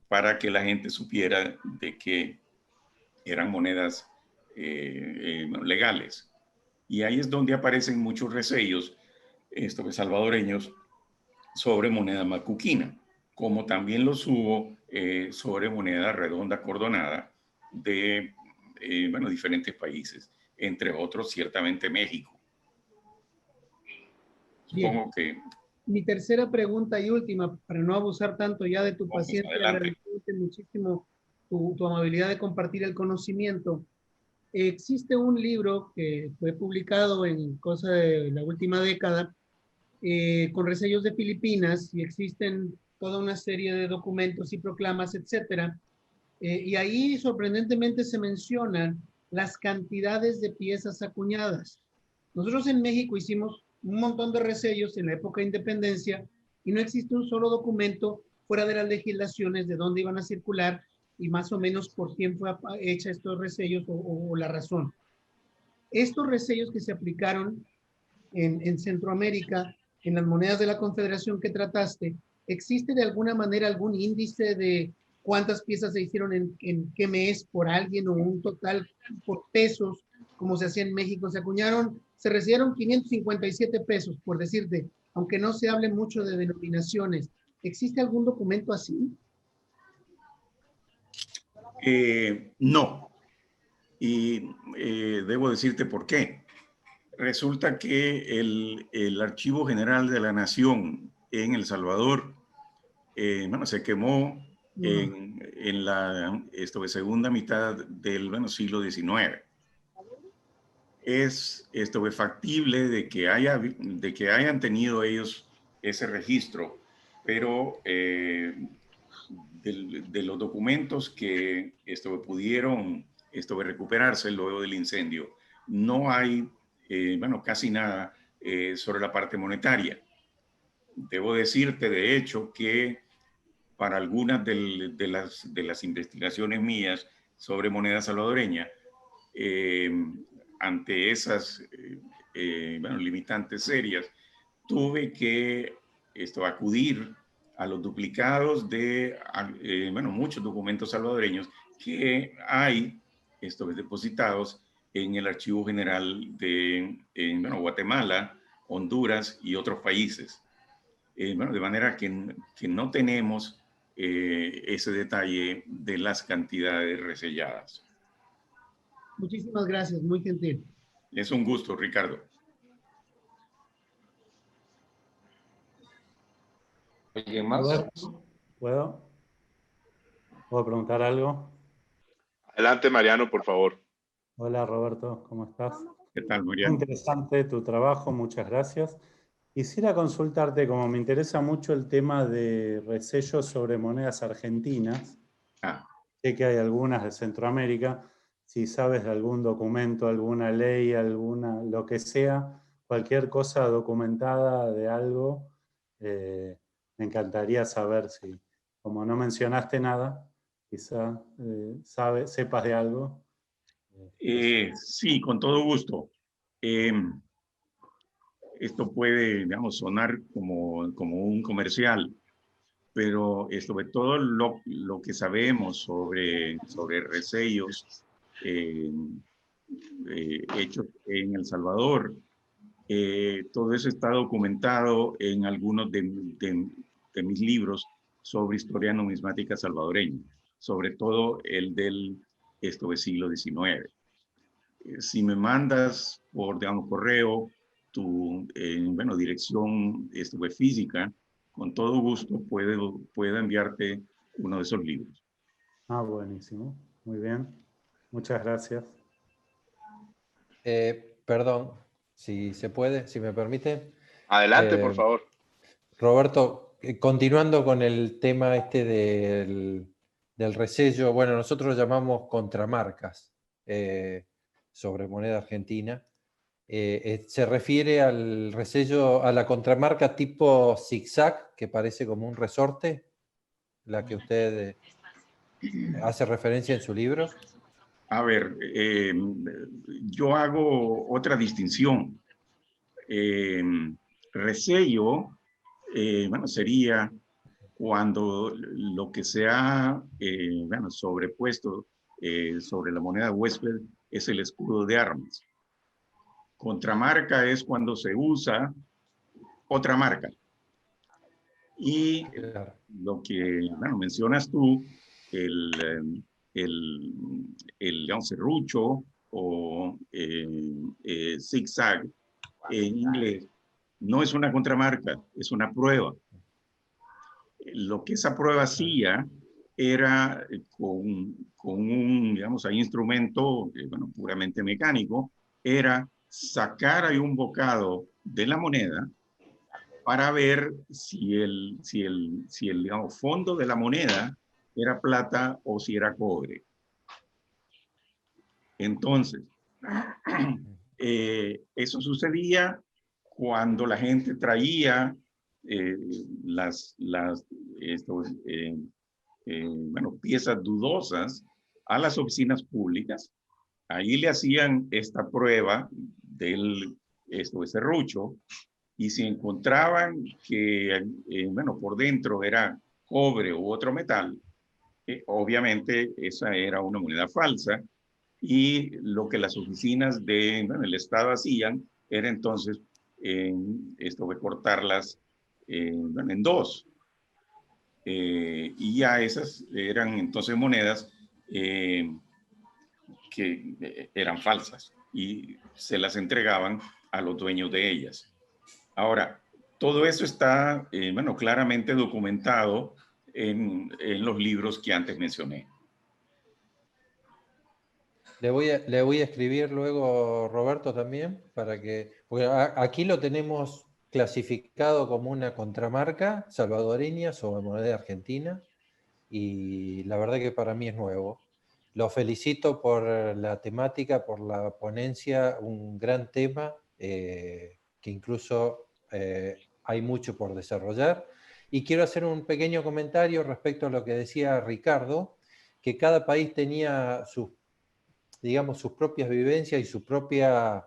para que la gente supiera de que eran monedas legales. Y ahí es donde aparecen muchos resellos salvadoreños sobre moneda macuquina, como también los hubo sobre moneda redonda cordonada de bueno, diferentes países, entre otros ciertamente México. Supongo que... Mi tercera pregunta y última, para no abusar tanto ya de tu paciencia, agradecerte muchísimo tu amabilidad de compartir el conocimiento. Existe un libro que fue publicado en cosa de la última década con resellos de Filipinas y existen toda una serie de documentos y proclamas, etcétera. Y ahí sorprendentemente se mencionan las cantidades de piezas acuñadas. Nosotros en México hicimos un montón de resellos en la época de independencia y no existe un solo documento fuera de las legislaciones de dónde iban a circular y más o menos por quién fue hecha estos resellos o la razón. Estos resellos que se aplicaron en Centroamérica, en las monedas de la Confederación que trataste, ¿existe de alguna manera algún índice de cuántas piezas se hicieron en qué mes por alguien o un total por pesos, como se hacía en México? Se acuñaron, se recibieron 557 pesos, por decirte, aunque no se hable mucho de denominaciones. ¿Existe algún documento así? No. Y debo decirte por qué. Resulta que el Archivo General de la Nación en El Salvador, bueno, se quemó en la segunda mitad del siglo XIX. Es factible de que hayan tenido ellos ese registro, pero de los documentos que pudieron recuperarse luego del incendio, no hay bueno, casi nada sobre la parte monetaria. Debo decirte, de hecho, que para algunas de las investigaciones mías sobre moneda salvadoreña, ante esas bueno, limitantes serias, tuve que acudir a los duplicados de bueno, muchos documentos salvadoreños que hay depositados en el Archivo General de bueno, Guatemala, Honduras y otros países. Bueno, de manera que no tenemos ese detalle de las cantidades reselladas. Muchísimas gracias, muy gentil. Es un gusto, Ricardo. ¿Alguien más? ¿Puedo preguntar algo? Adelante, Mariano, por favor. Hola, Roberto, ¿cómo estás? ¿Qué tal, Muy Mariano? interesante tu trabajo, muchas gracias. Quisiera consultarte, como me interesa mucho el tema de resellos sobre monedas argentinas, sé que hay algunas de Centroamérica, si sabes de algún documento, alguna ley, lo que sea, cualquier cosa documentada de algo, me encantaría saber si, como no mencionaste nada, quizá sepas de algo. Sí, con todo gusto. Esto puede, digamos, sonar como un comercial, pero sobre todo lo que sabemos sobre resellos hechos en El Salvador, todo eso está documentado en algunos de mis libros sobre historia numismática salvadoreña, sobre todo el del siglo XIX. Si me mandas por, digamos, correo tu bueno, dirección física, con todo gusto puedo enviarte uno de esos libros. Ah, buenísimo. Muy bien. Muchas gracias. Perdón, si se puede, si me permite. Adelante, por favor. Roberto, continuando con el tema del resello, bueno, nosotros lo llamamos contramarcas sobre moneda argentina. Se refiere al resello, a la contramarca tipo zigzag, que parece como un resorte, la que usted hace referencia en su libro. A ver, yo hago otra distinción. Resello, bueno, sería cuando lo que se ha bueno, sobrepuesto sobre la moneda huésped es el escudo de armas. Contramarca es cuando se usa otra marca. Y lo que bueno, mencionas tú, el digamos, serrucho o zigzag en inglés, no es una contramarca, es una prueba. Lo que esa prueba hacía era con un, digamos, hay instrumento, bueno, puramente mecánico, era sacar ahí un bocado de la moneda para ver si el digamos, fondo de la moneda era plata o si era cobre. Entonces, eso sucedía cuando la gente traía bueno, piezas dudosas a las oficinas públicas. Ahí le hacían esta prueba del serrucho, y si encontraban que bueno, por dentro era cobre u otro metal, obviamente esa era una moneda falsa, y lo que las oficinas bueno, el Estado hacían era entonces cortarlas bueno, en dos. Y ya esas eran entonces monedas que eran falsas y se las entregaban a los dueños de ellas. Ahora, todo eso está bueno, claramente documentado en los libros que antes mencioné. Le voy a escribir luego, Roberto, también, porque aquí lo tenemos clasificado como una contramarca salvadoreña sobre moneda argentina, y la verdad que para mí es nuevo. Lo felicito por la temática, por la ponencia, un gran tema que incluso hay mucho por desarrollar. Y quiero hacer un pequeño comentario respecto a lo que decía Ricardo, que cada país tenía sus, digamos, sus propias vivencias y su propia,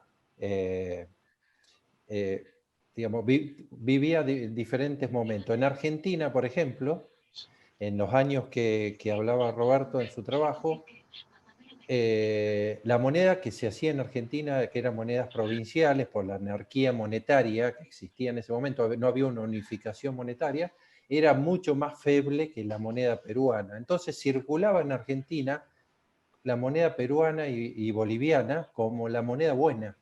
digamos, vivía diferentes momentos. En Argentina, por ejemplo, en los años que hablaba Roberto en su trabajo, la moneda que se hacía en Argentina, que eran monedas provinciales por la anarquía monetaria que existía en ese momento, no había una unificación monetaria, era mucho más feble que la moneda peruana. Entonces circulaba en Argentina la moneda peruana y boliviana como la moneda buena.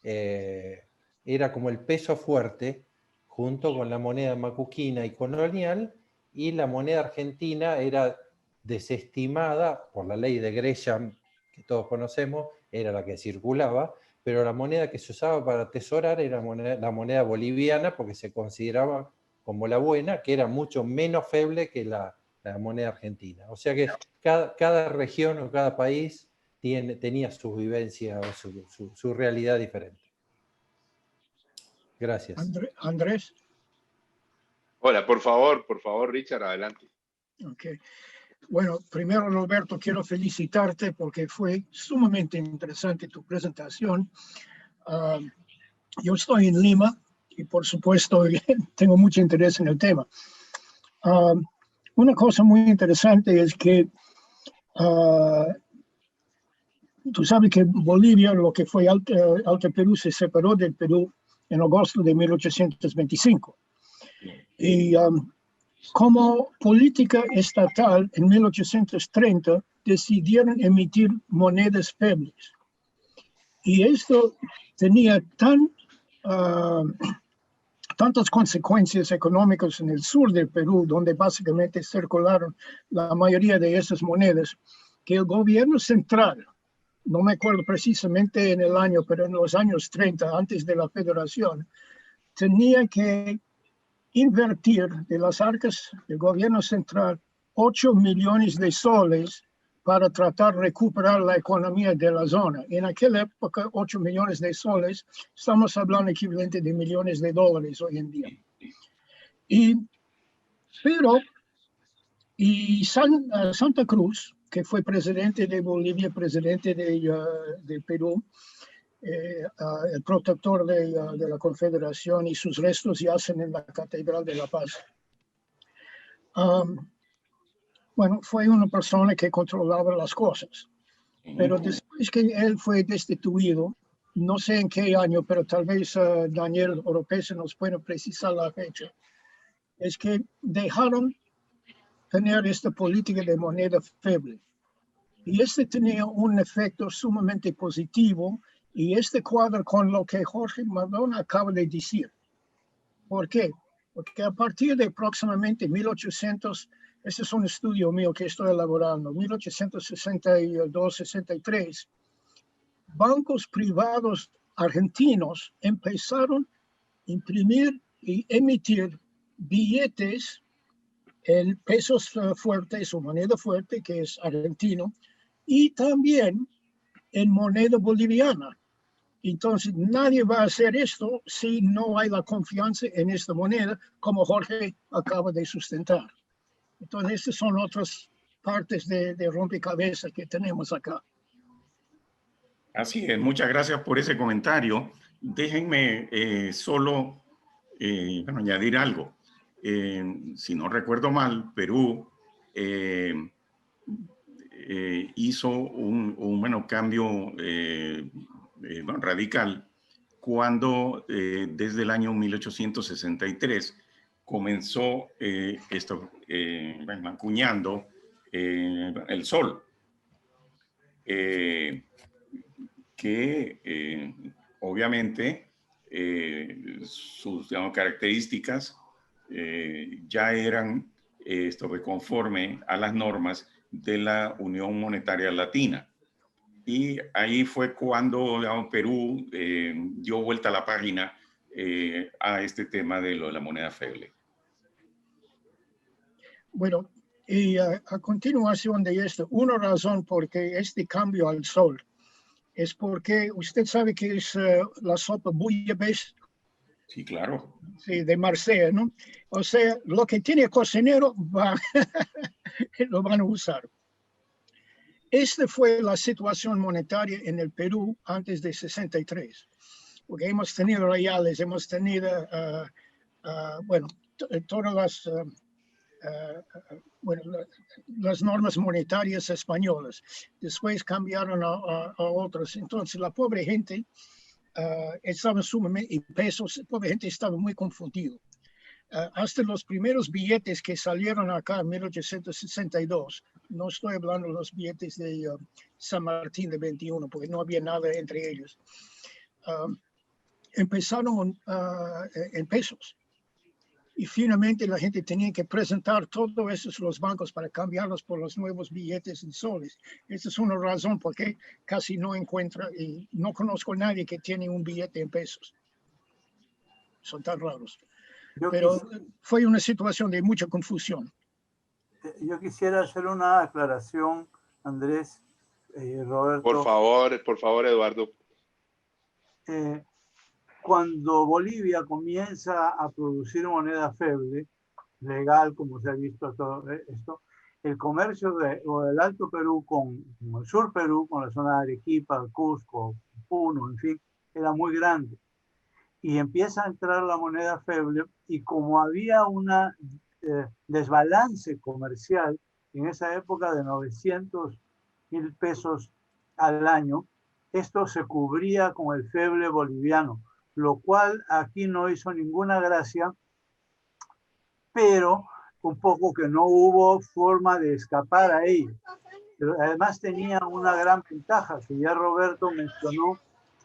Era como el peso fuerte junto con la moneda macuquina y colonial, y la moneda argentina era desestimada por la ley de Gresham, que todos conocemos, era la que circulaba, pero la moneda que se usaba para atesorar era la moneda boliviana, porque se consideraba como la buena, que era mucho menos feble que la moneda argentina. O sea que cada región o cada país tenía su vivencia o su realidad diferente. Gracias. Andrés. Hola, por favor, Richard, adelante. Okay. Bueno, primero, Roberto, quiero felicitarte porque fue sumamente interesante tu presentación. Yo estoy en Lima y, por supuesto, tengo mucho interés en el tema. Una cosa muy interesante es que tú sabes que Bolivia, lo que fue Alto Perú, se separó del Perú en agosto de 1825. Y como política estatal, en 1830 decidieron emitir monedas febles. Y esto tenía tantas consecuencias económicas en el sur del Perú, donde básicamente circularon la mayoría de esas monedas, que el gobierno central, no me acuerdo precisamente en el año, pero en los años 30, antes de la federación, tenía que invertir de las arcas del gobierno central 8 millones de soles para tratar de recuperar la economía de la zona. En aquella época, 8 millones de soles, estamos hablando equivalente de millones de dólares hoy en día. Santa Cruz, que fue presidente de Bolivia, presidente de Perú, el protector de la Confederación, y sus restos yacen en la Catedral de La Paz. Bueno, fue una persona que controlaba las cosas, pero después que él fue destituido, no sé en qué año, pero tal vez Daniel Oropesa nos puede precisar la fecha, es que dejaron tener esta política de moneda feble. Y tenía un efecto sumamente positivo, y cuadra con lo que Jorge Madonna acaba de decir. ¿Por qué? Porque a partir de aproximadamente 1800, este es un estudio mío que estoy elaborando, 1862-63, bancos privados argentinos empezaron a imprimir y emitir billetes en pesos fuertes o moneda fuerte, que es argentino, y también en moneda boliviana. Entonces, nadie va a hacer esto si no hay la confianza en esta moneda, como Jorge acaba de sustentar. Entonces, estas son otras partes de rompecabezas que tenemos acá. Así es, muchas gracias por ese comentario. Déjenme solo añadir algo. Si no recuerdo mal, Perú hizo un cambio radical cuando desde el año 1863 comenzó acuñando el sol, que obviamente sus características ya eran conforme a las normas de la Unión Monetaria Latina. Y ahí fue cuando Perú dio vuelta a la página a este tema de la moneda feble. Bueno, Y a continuación de esto, una razón por qué este cambio al sol es porque usted sabe que es la sopa bouillabaisse. Sí, claro. Sí, de Marsella, ¿no? O sea, lo que tiene cocinero lo van a usar. Esta fue la situación monetaria en el Perú antes de 63, porque hemos tenido reales, hemos tenido, bueno, todas las, bueno, las normas monetarias españolas. Después cambiaron a otras. Entonces, la pobre gente estaba sumamente, y pesos, la pobre gente estaba muy confundido. Hasta los primeros billetes que salieron acá en 1862, no estoy hablando de los billetes de San Martín de 21, porque no había nada entre ellos, empezaron en pesos. Y finalmente la gente tenía que presentar todos esos los bancos para cambiarlos por los nuevos billetes en soles. Esa es una razón por qué casi no encuentra, y no conozco a nadie que tiene un billete en pesos. Son tan raros. Pero fue una situación de mucha confusión. Yo quisiera hacer una aclaración, Andrés, Roberto. Por favor, Eduardo. Cuando Bolivia comienza a producir moneda feble, legal, como se ha visto todo esto, el comercio del Alto Perú con el Sur Perú, con la zona de Arequipa, Cusco, Puno, en fin, era muy grande. Y empieza a entrar la moneda feble, y como había una desbalance comercial en esa época de 900.000 pesos al año, esto se cubría con el feble boliviano, lo cual aquí no hizo ninguna gracia, pero un poco que no hubo forma de escapar a ello. Pero además tenía una gran ventaja, que ya Roberto mencionó,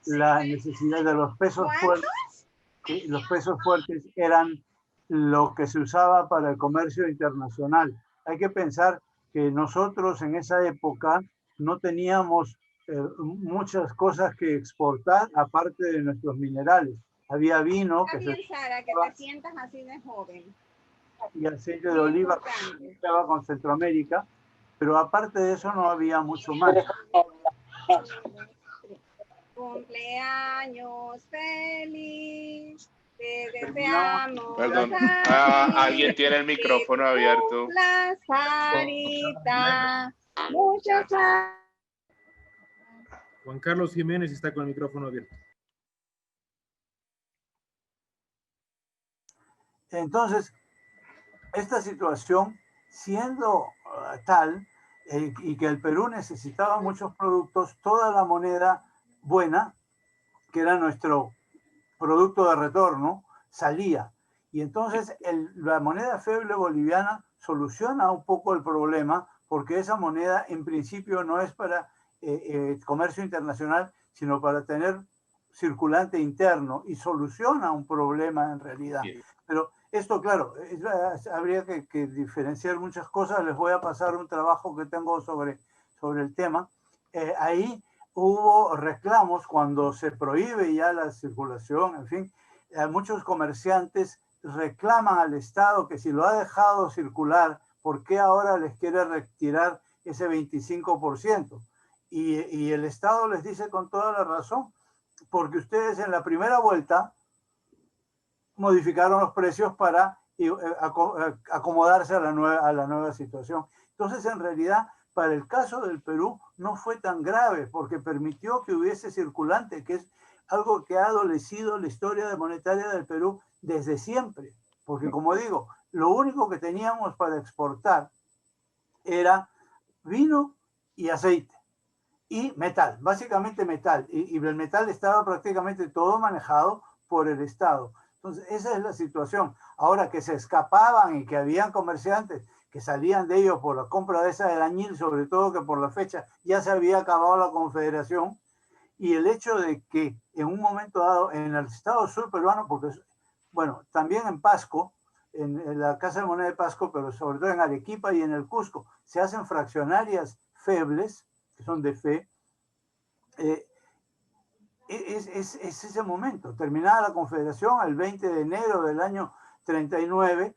la necesidad de los pesos fuertes. Que los pesos fuertes eran lo que se usaba para el comercio internacional. Hay que pensar que nosotros en esa época no teníamos muchas cosas que exportar aparte de nuestros minerales. Había vino que bien, Sara, que te sientas así de joven. Y aceite de oliva que estaba con Centroamérica, pero aparte de eso no había mucho más. Cumpleaños feliz, te deseamos. Perdón, alguien tiene el micrófono abierto. La Sarita, muchas gracias. Juan Carlos Jiménez está con el micrófono abierto. Entonces, esta situación, siendo tal, y que el Perú necesitaba muchos productos, toda la moneda buena, que era nuestro producto de retorno, salía. Y entonces la moneda feble boliviana soluciona un poco el problema, porque esa moneda en principio no es para comercio internacional, sino para tener circulante interno, y soluciona un problema en realidad. Pero esto, claro, habría que diferenciar muchas cosas. Les voy a pasar un trabajo que tengo sobre el tema. Ahí hubo reclamos cuando se prohíbe ya la circulación, en fin, muchos comerciantes reclaman al Estado que si lo ha dejado circular, ¿por qué ahora les quiere retirar ese 25%? Y el Estado les dice con toda la razón, porque ustedes en la primera vuelta modificaron los precios para acomodarse a la nueva situación. Entonces, en realidad, para el caso del Perú no fue tan grave, porque permitió que hubiese circulante, que es algo que ha adolecido la historia monetaria del Perú desde siempre. Porque, como digo, lo único que teníamos para exportar era vino y aceite y metal, básicamente metal. Y el metal estaba prácticamente todo manejado por el Estado. Entonces, esa es la situación. Ahora, que se escapaban y que habían comerciantes que salían de ellos por la compra de esa del añil, sobre todo que por la fecha ya se había acabado la Confederación, y el hecho de que en un momento dado en el estado sur peruano, porque, bueno, también en Pasco, en la Casa de Moneda de Pasco, pero sobre todo en Arequipa y en el Cusco, se hacen fraccionarias febles, que son de fe. Es ese momento, terminada la Confederación el 20 de enero del año 39,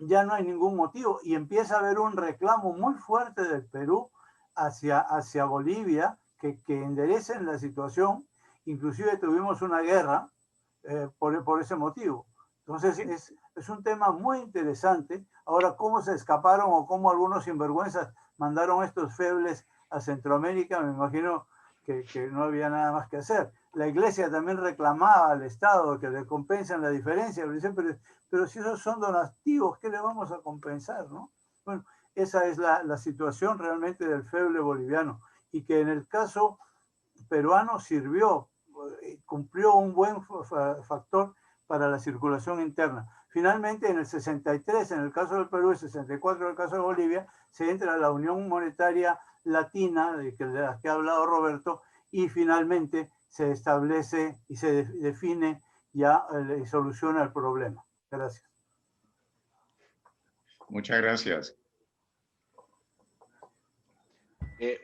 ya no hay ningún motivo y empieza a haber un reclamo muy fuerte del Perú hacia Bolivia que enderecen la situación. Inclusive tuvimos una guerra por ese motivo. Entonces es un tema muy interesante. Ahora, ¿cómo se escaparon o cómo algunos sinvergüenzas mandaron estos febles a Centroamérica? Me imagino que no había nada más que hacer. La iglesia también reclamaba al Estado que le compensen la diferencia. Pero si esos son donativos, ¿qué le vamos a compensar, no? Bueno, esa es la situación realmente del feble boliviano. Y que en el caso peruano sirvió, cumplió un buen factor para la circulación interna. Finalmente, en el 63, en el caso del Perú, el 64, en el caso de Bolivia, se entra a la Unión Monetaria Latina, de la que ha hablado Roberto, y finalmente se establece y se define ya y soluciona el problema. Gracias. Muchas gracias.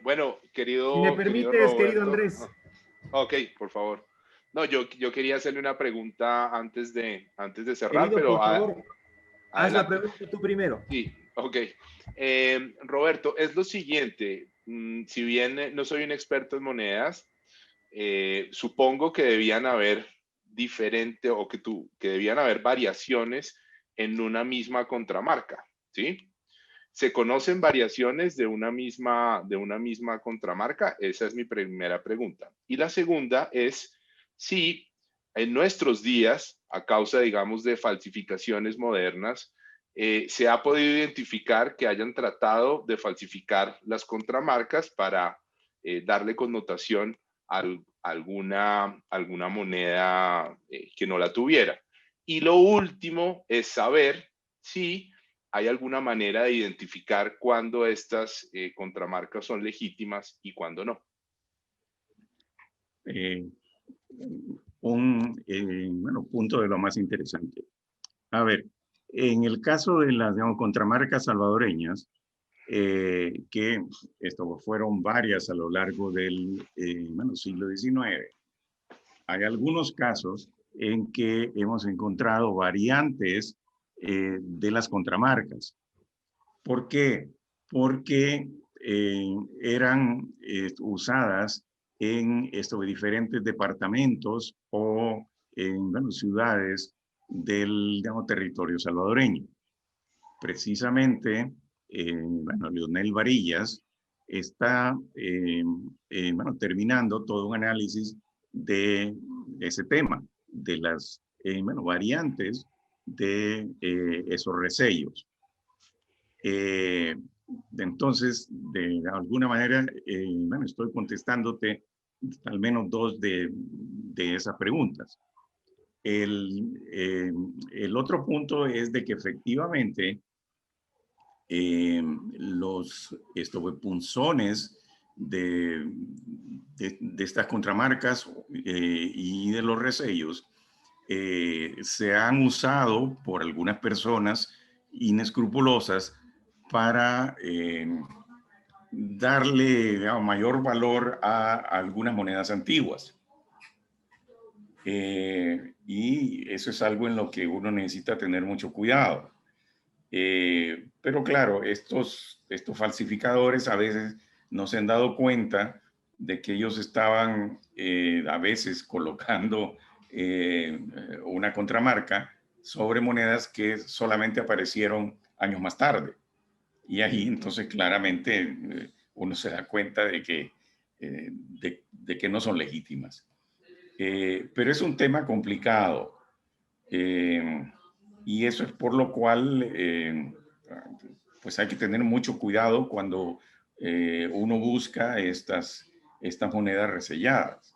Bueno, querido... Si me permites, querido Andrés. Ok, por favor. No, yo quería hacerle una pregunta antes de cerrar, Querido, pero... por favor, haz la pregunta tú primero. Sí, ok. Roberto, es lo siguiente. Si bien no soy un experto en monedas, supongo que debían haber que debían haber variaciones en una misma contramarca, ¿sí? ¿Se conocen variaciones de una misma contramarca? Esa es mi primera pregunta. Y la segunda es si en nuestros días, a causa, digamos, de falsificaciones modernas, se ha podido identificar que hayan tratado de falsificar las contramarcas para darle connotación a alguna moneda que no la tuviera. Y lo último es saber si hay alguna manera de identificar cuándo estas contramarcas son legítimas y cuándo no. Bueno, punto de lo más interesante. A ver, en el caso de las, digamos, contramarcas salvadoreñas, que fueron varias a lo largo del siglo XIX, hay algunos casos en que hemos encontrado variantes de las contramarcas. ¿Por qué? Porque eran usadas en diferentes departamentos o en ciudades del territorio salvadoreño. Precisamente, Leonel Varillas está terminando todo un análisis de ese tema, de las variantes de esos resellos. Entonces, de alguna manera, estoy contestándote al menos dos de esas preguntas. El otro punto es de que efectivamente los punzones de estas contramarcas y de los resellos se han usado por algunas personas inescrupulosas para darle mayor valor a algunas monedas antiguas. Y eso es algo en lo que uno necesita tener mucho cuidado. Pero claro, estos falsificadores a veces no se han dado cuenta de que ellos estaban a veces colocando una contramarca sobre monedas que solamente aparecieron años más tarde. Y ahí entonces claramente uno se da cuenta de que no son legítimas. Pero es un tema complicado. Y eso es por lo cual pues hay que tener mucho cuidado cuando uno busca estas monedas reselladas.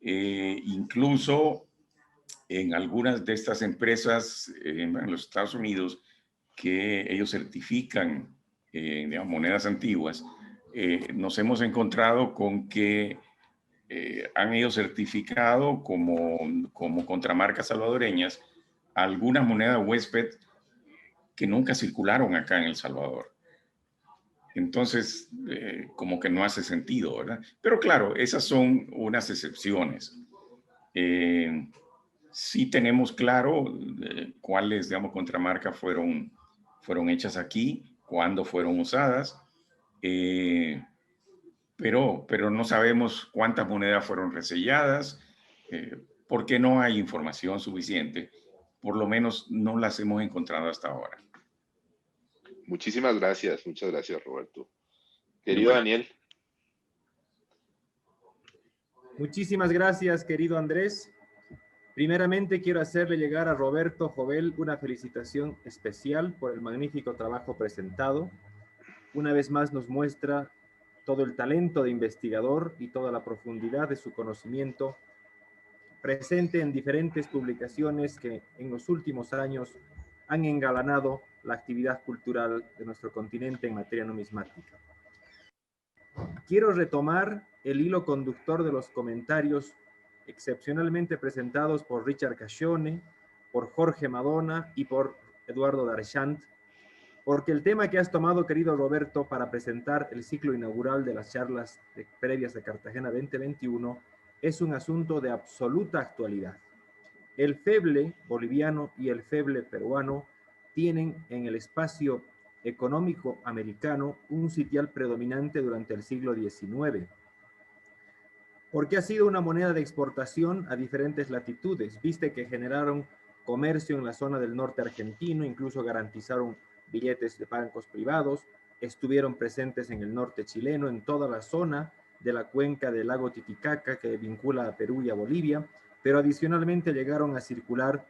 Incluso en algunas de estas empresas en los Estados Unidos que ellos certifican monedas antiguas, nos hemos encontrado con que han ellos certificado como contramarcas salvadoreñas algunas monedas huésped que nunca circularon acá en El Salvador. Entonces, como que no hace sentido, ¿verdad? Pero claro, esas son unas excepciones. Sí tenemos claro cuáles, digamos, contramarcas fueron hechas aquí, cuándo fueron usadas, pero no sabemos cuántas monedas fueron reselladas, porque no hay información suficiente. Por lo menos no las hemos encontrado hasta ahora. Muchísimas gracias. Muchas gracias, Roberto. Querido Daniel. Muchísimas gracias, querido Andrés. Primeramente quiero hacerle llegar a Roberto Jovel una felicitación especial por el magnífico trabajo presentado. Una vez más nos muestra todo el talento de investigador y toda la profundidad de su conocimiento presente en diferentes publicaciones que en los últimos años han engalanado la actividad cultural de nuestro continente en materia numismática. Quiero retomar el hilo conductor de los comentarios excepcionalmente presentados por Richard Cachone, por Jorge Madonna y por Eduardo Darchant, porque el tema que has tomado, querido Roberto, para presentar el ciclo inaugural de las charlas previas a Cartagena 2021 es un asunto de absoluta actualidad. El feble boliviano y el feble peruano tienen en el espacio económico americano un sitial predominante durante el siglo XIX, porque ha sido una moneda de exportación a diferentes latitudes. Viste que generaron comercio en la zona del norte argentino, incluso garantizaron billetes de bancos privados, estuvieron presentes en el norte chileno, en toda la zona de la cuenca del lago Titicaca que vincula a Perú y a Bolivia, pero adicionalmente llegaron a circular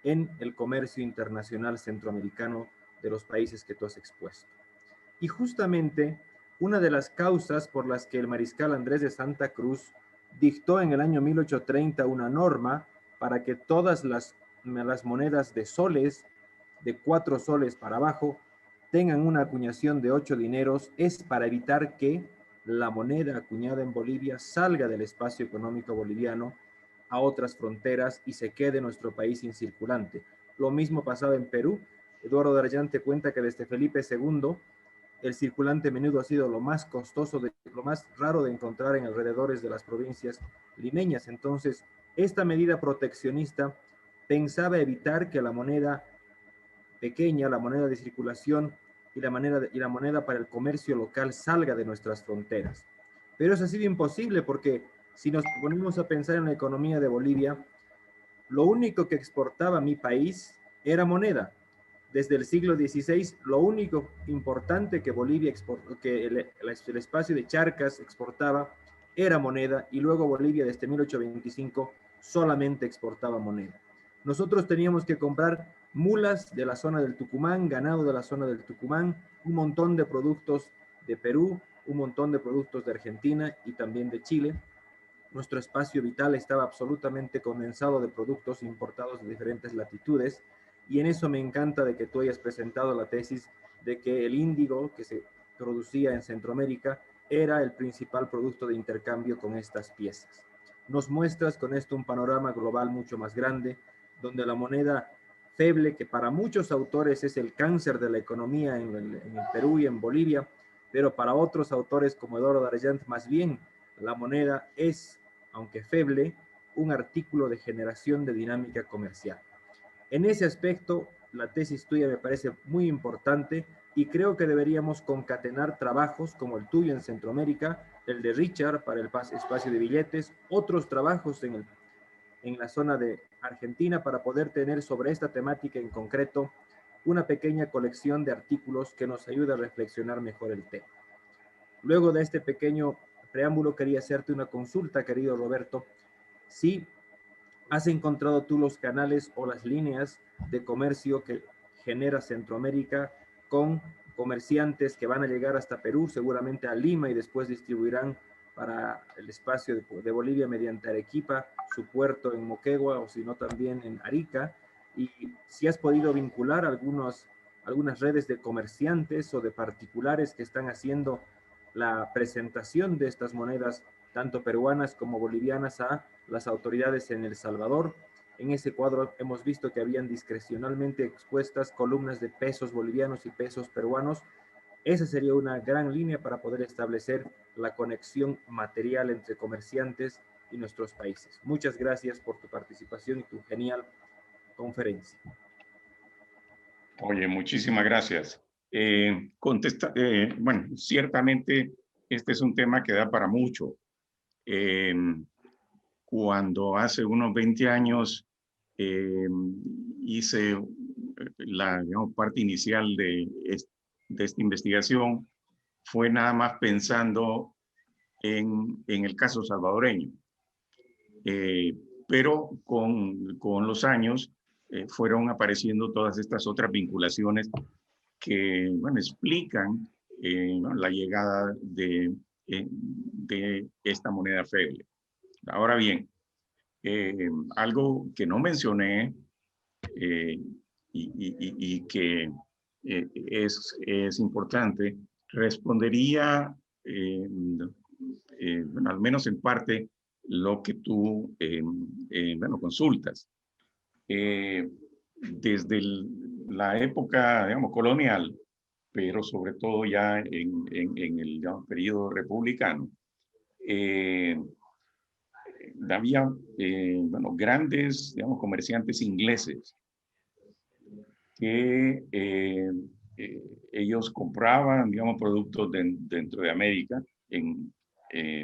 en el comercio internacional centroamericano de los países que tú has expuesto. Y justamente una de las causas por las que el mariscal Andrés de Santa Cruz dictó en el año 1830 una norma para que todas las monedas de soles, de 4 soles para abajo, tengan una acuñación de 8 dineros, es para evitar que la moneda acuñada en Bolivia salga del espacio económico boliviano a otras fronteras y se quede nuestro país incirculante. Lo mismo pasaba en Perú. Eduardo Darchant cuenta que desde Felipe II el circulante menudo ha sido lo más costoso, lo más raro de encontrar en alrededores de las provincias limeñas. Entonces, esta medida proteccionista pensaba evitar que la moneda pequeña, la moneda de circulación y la moneda para el comercio local salga de nuestras fronteras. Pero eso ha sido imposible porque si nos ponemos a pensar en la economía de Bolivia, lo único que exportaba mi país era moneda. Desde el siglo XVI, lo único importante que Bolivia exportó, que el espacio de Charcas exportaba, era moneda, y luego Bolivia desde 1825 solamente exportaba moneda. Nosotros teníamos que comprar mulas de la zona del Tucumán, ganado de la zona del Tucumán, un montón de productos de Perú, un montón de productos de Argentina y también de Chile. Nuestro espacio vital estaba absolutamente condensado de productos importados de diferentes latitudes, y en eso me encanta de que tú hayas presentado la tesis de que el índigo que se producía en Centroamérica era el principal producto de intercambio con estas piezas. Nos muestras con esto un panorama global mucho más grande, donde la moneda feble, que para muchos autores es el cáncer de la economía en el Perú y en Bolivia, pero para otros autores como Eduardo Darchant, más bien la moneda es, aunque feble, un artículo de generación de dinámica comercial. En ese aspecto, la tesis tuya me parece muy importante y creo que deberíamos concatenar trabajos como el tuyo en Centroamérica, el de Richard para el espacio de billetes, otros trabajos en la zona de Argentina para poder tener sobre esta temática en concreto una pequeña colección de artículos que nos ayude a reflexionar mejor el tema. Luego de este pequeño preámbulo, quería hacerte una consulta, querido Roberto. Si has encontrado tú los canales o las líneas de comercio que genera Centroamérica con comerciantes que van a llegar hasta Perú, seguramente a Lima, y después distribuirán para el espacio de Bolivia mediante Arequipa, su puerto en Moquegua, o si no también en Arica, y si has podido vincular algunas redes de comerciantes o de particulares que están haciendo la presentación de estas monedas, tanto peruanas como bolivianas, a las autoridades en El Salvador. En ese cuadro hemos visto que habían discrecionalmente expuestas columnas de pesos bolivianos y pesos peruanos. Esa sería una gran línea para poder establecer la conexión material entre comerciantes y nuestros países. Muchas gracias por tu participación y tu genial conferencia. Oye, muchísimas gracias. Bueno, ciertamente este es un tema que da para mucho. Cuando hace unos 20 años hice la, digamos, parte inicial de esta investigación, fue nada más pensando en el caso salvadoreño. Pero con los años fueron apareciendo todas estas otras vinculaciones que, bueno, explican ¿no? la llegada de esta moneda feble. Ahora bien, algo que no mencioné y que es importante, respondería, bueno, al menos en parte, lo que tú bueno, consultas. Desde la época, digamos, colonial, pero sobre todo ya en el, digamos, periodo republicano, había bueno, grandes, digamos, comerciantes ingleses que ellos compraban, digamos, productos dentro de América, en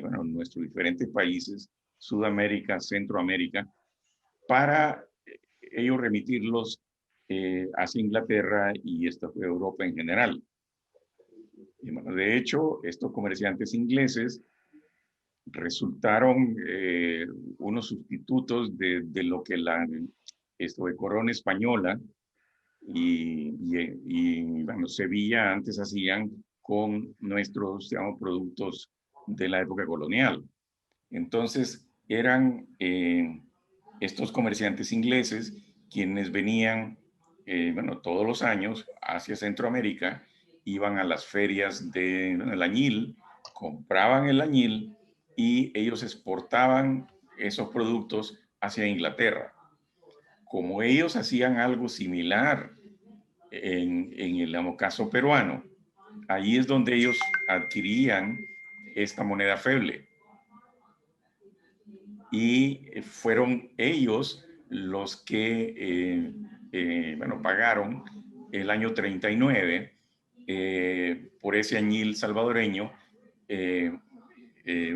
bueno, nuestros diferentes países, Sudamérica, Centroamérica, para ellos remitirlos hacia Inglaterra y Europa en general. Y bueno, de hecho, estos comerciantes ingleses resultaron unos sustitutos de lo que la corona española y bueno, Sevilla antes hacían con nuestros, digamos, productos de la época colonial. Entonces, eran estos comerciantes ingleses quienes venían, bueno, todos los años hacia Centroamérica, iban a las ferias del añil, compraban el añil y ellos exportaban esos productos hacia Inglaterra. Como ellos hacían algo similar en el caso peruano, ahí es donde ellos adquirían esta moneda feble. Y fueron ellos los que bueno, pagaron el año 39 por ese añil salvadoreño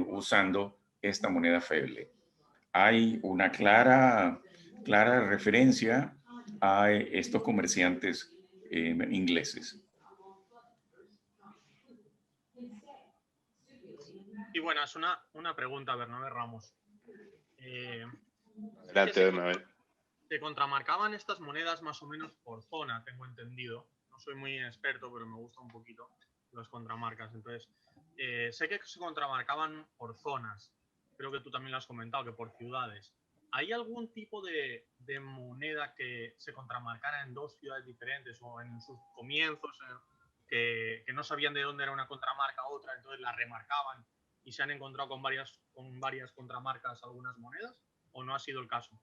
usando esta moneda feble. Hay una clara referencia a estos comerciantes ingleses. Y bueno, es una pregunta, Bernabé Ramos. Adelante, Bernabé. Se contramarcaban estas monedas más o menos por zona, tengo entendido. No soy muy experto, pero me gusta un poquito las contramarcas. Entonces, sé que se contramarcaban por zonas. Creo que tú también lo has comentado, que por ciudades. ¿Hay algún tipo de moneda que se contramarcara en dos ciudades diferentes o en sus comienzos que no sabían de dónde era una contramarca u otra, entonces la remarcaban y se han encontrado con varias contramarcas algunas monedas? ¿O no ha sido el caso?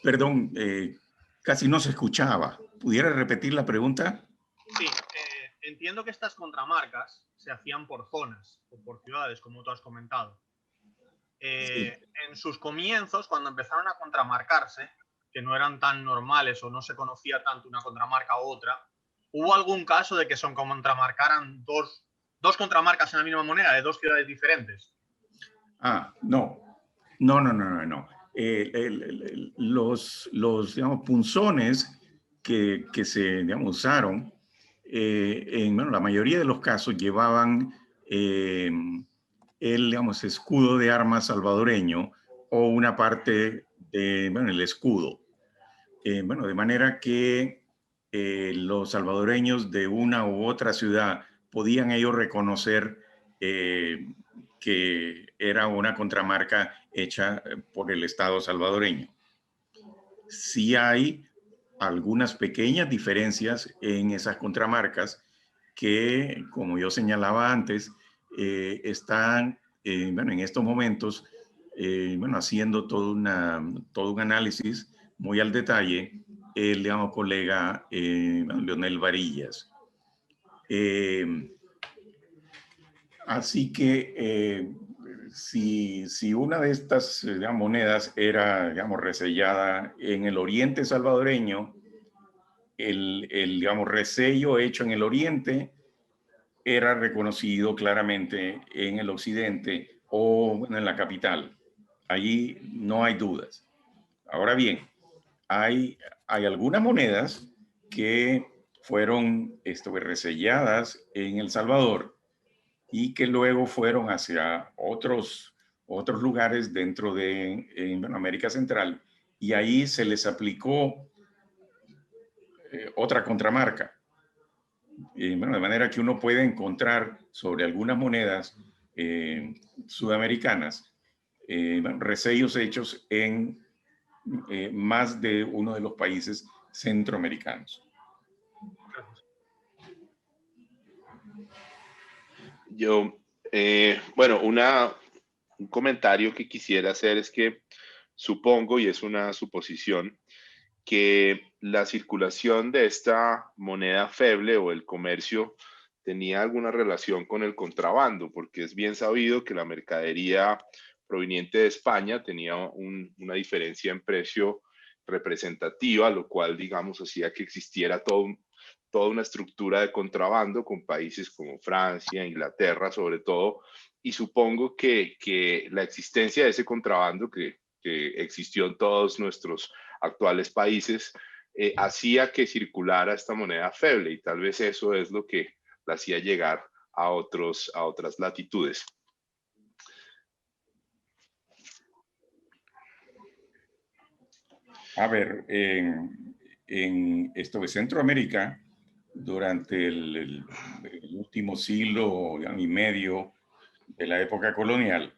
Perdón, casi no se escuchaba. ¿Pudiera repetir la pregunta? Sí, entiendo que estas contramarcas se hacían por zonas o por ciudades, como tú has comentado. Sí. En sus comienzos, cuando empezaron a contramarcarse, que no eran tan normales o no se conocía tanto una contramarca u otra, ¿hubo algún caso de que se contramarcaran dos contramarcas en la misma moneda de dos ciudades diferentes? No. Los digamos, punzones que se, digamos, usaron, en bueno, la mayoría de los casos llevaban el, digamos, escudo de armas salvadoreño o una parte de, bueno, el escudo. Bueno, de manera que los salvadoreños de una u otra ciudad podían ellos reconocer que era una contramarca hecha por el Estado salvadoreño. Sí hay algunas pequeñas diferencias en esas contramarcas que, como yo señalaba antes, están bueno, en estos momentos bueno, haciendo todo un análisis muy al detalle el, digamos, colega Leonel Varillas. Así que si una de estas digamos, monedas era, digamos, resellada en el oriente salvadoreño, digamos, resello hecho en el oriente era reconocido claramente en el occidente o bueno, en la capital. Allí no hay dudas. Ahora bien, hay algunas monedas que fueron reselladas en El Salvador y que luego fueron hacia otros lugares dentro de bueno, América Central, y ahí se les aplicó otra contramarca. Bueno, de manera que uno puede encontrar sobre algunas monedas sudamericanas resellos hechos en más de uno de los países centroamericanos. Yo, bueno, un comentario que quisiera hacer es que supongo, y es una suposición, que la circulación de esta moneda feble o el comercio tenía alguna relación con el contrabando, porque es bien sabido que la mercadería proveniente de España tenía una diferencia en precio representativa, lo cual, digamos, hacía que existiera toda una estructura de contrabando con países como Francia, Inglaterra, sobre todo, y supongo que la existencia de ese contrabando que existió en todos nuestros actuales países, hacía que circulara esta moneda feble, y tal vez eso es lo que la hacía llegar a otras latitudes. A ver, en esto de Centroamérica, durante el último siglo y medio de la época colonial,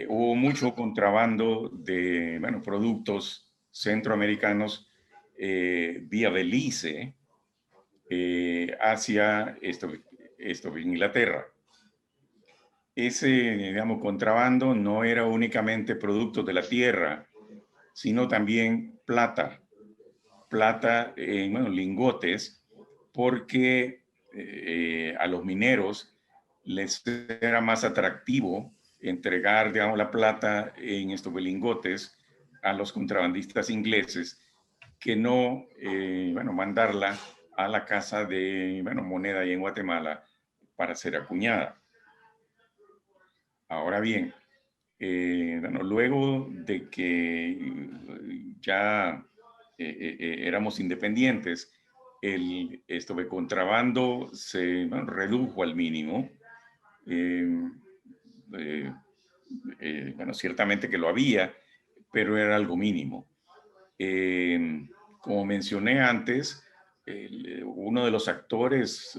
hubo mucho contrabando de bueno, productos centroamericanos vía Belice hacia Inglaterra. Ese, digamos, contrabando no era únicamente productos de la tierra, sino también plata en bueno, lingotes, porque a los mineros les era más atractivo entregar, digamos, la plata en estos lingotes a los contrabandistas ingleses que no, bueno, mandarla a la casa de, bueno, moneda ahí en Guatemala para ser acuñada. Ahora bien, bueno, luego de que ya éramos independientes, esto de contrabando se bueno, redujo al mínimo. Bueno, ciertamente que lo había, pero era algo mínimo. Como mencioné antes, uno de los actores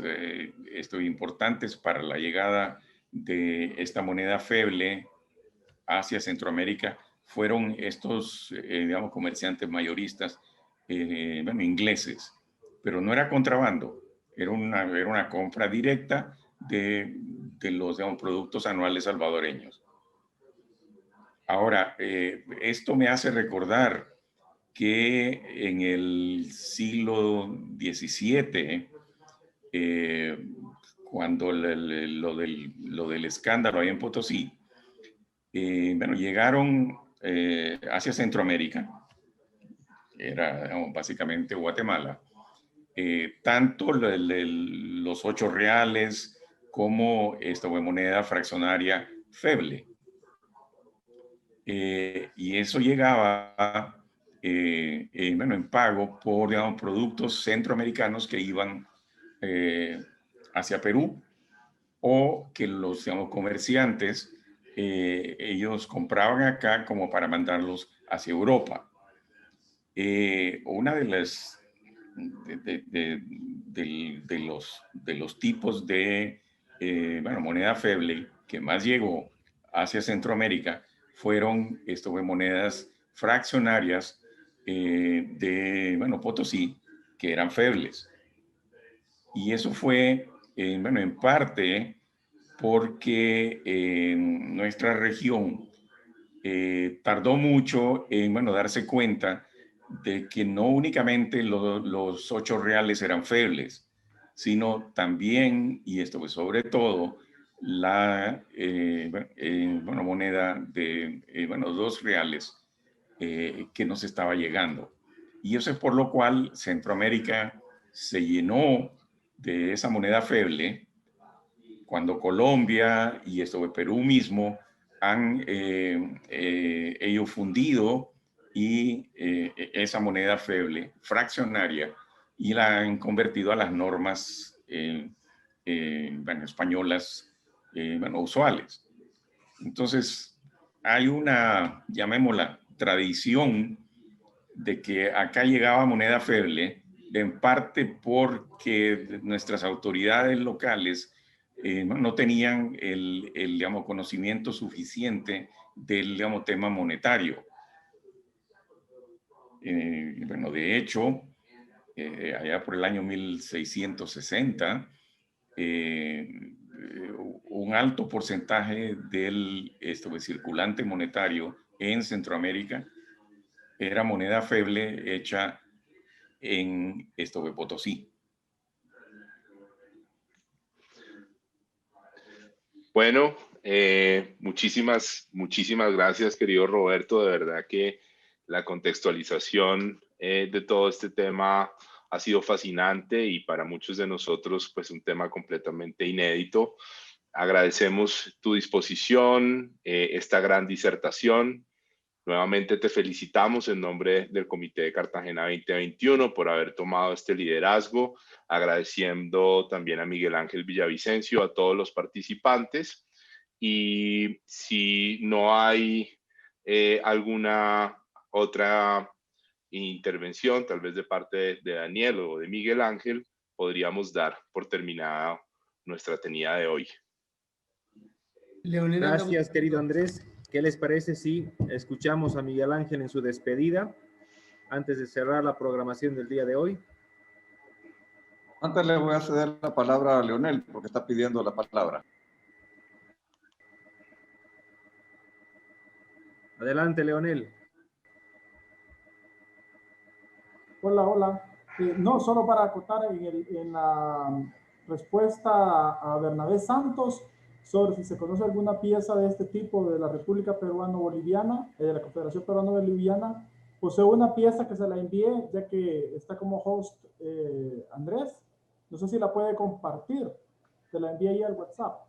importantes para la llegada de esta moneda feble hacia Centroamérica fueron estos, digamos, comerciantes mayoristas, bueno, ingleses, pero no era contrabando, era una compra directa de los, digamos, productos anuales salvadoreños. Ahora, esto me hace recordar que en el siglo XVII, cuando lo del escándalo ahí en Potosí, bueno, llegaron hacia Centroamérica, era digamos, básicamente Guatemala, tanto los 8 reales como esta moneda fraccionaria feble. Y eso llegaba bueno, en pago por digamos, productos centroamericanos que iban hacia Perú, o que los digamos, comerciantes ellos compraban acá como para mandarlos hacia Europa. Una de las de los tipos de bueno, moneda feble que más llegó hacia Centroamérica fueron monedas fraccionarias de bueno, Potosí, que eran febles. Y eso fue bueno, en parte porque nuestra región tardó mucho en bueno, darse cuenta de que no únicamente los 8 reales eran febles, sino también, y esto pues sobre todo, la moneda de 2 reales que nos estaba llegando. Y eso es por lo cual Centroamérica se llenó de esa moneda feble cuando Colombia y Perú mismo han ellos fundido esa moneda feble, fraccionaria, y la han convertido a las normas españolas usuales. Entonces, hay una, llamémosla, tradición de que acá llegaba moneda feble, en parte porque nuestras autoridades locales no tenían el conocimiento suficiente del tema monetario. De hecho, allá por el año 1660, un alto porcentaje del circulante monetario en Centroamérica era moneda feble hecha en Potosí. Bueno, muchísimas gracias, querido Roberto. De verdad que la contextualización de todo este tema ha sido fascinante y para muchos de nosotros, pues, un tema completamente inédito. Agradecemos tu disposición, esta gran disertación. Nuevamente te felicitamos en nombre del Comité de Cartagena 2021 por haber tomado este liderazgo, agradeciendo también a Miguel Ángel Villavicencio, a todos los participantes. Y si no hay alguna otra intervención, tal vez de parte de Daniel o de Miguel Ángel, podríamos dar por terminada nuestra tenida de hoy. Gracias, querido Andrés. ¿Qué les parece si escuchamos a Miguel Ángel en su despedida antes de cerrar la programación del día de hoy? Antes le voy a ceder la palabra a Leonel, porque está pidiendo la palabra. Adelante, Leonel. Hola. No, solo para acotar en la respuesta a Bernabé Santos sobre si se conoce alguna pieza de este tipo de la República Peruano-Boliviana, de la Confederación Peruano-Boliviana. Posee una pieza que se la envié, ya que está como host Andrés. No sé si la puede compartir. Te la envié ahí al WhatsApp.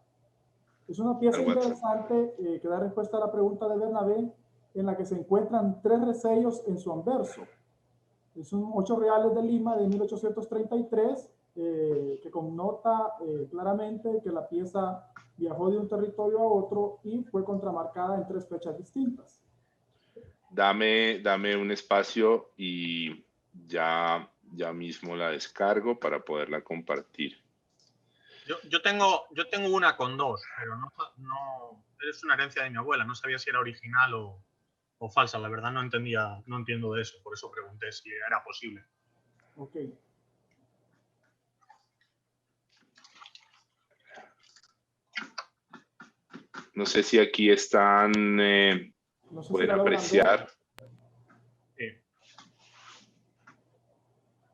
Es una pieza interesante que da respuesta a la pregunta de Bernabé, en la que se encuentran 3 resellos en su anverso. Son 8 reales de Lima de 1833, que connota claramente que la pieza viajó de un territorio a otro y fue contramarcada en 3 fechas distintas. Dame un espacio y ya mismo la descargo para poderla compartir. Yo tengo una con 2, pero no es una herencia de mi abuela. No sabía si era original o falsa. La verdad no entiendo de eso. Por eso pregunté si era posible. Ok. No sé si aquí están, no sé pueden si apreciar.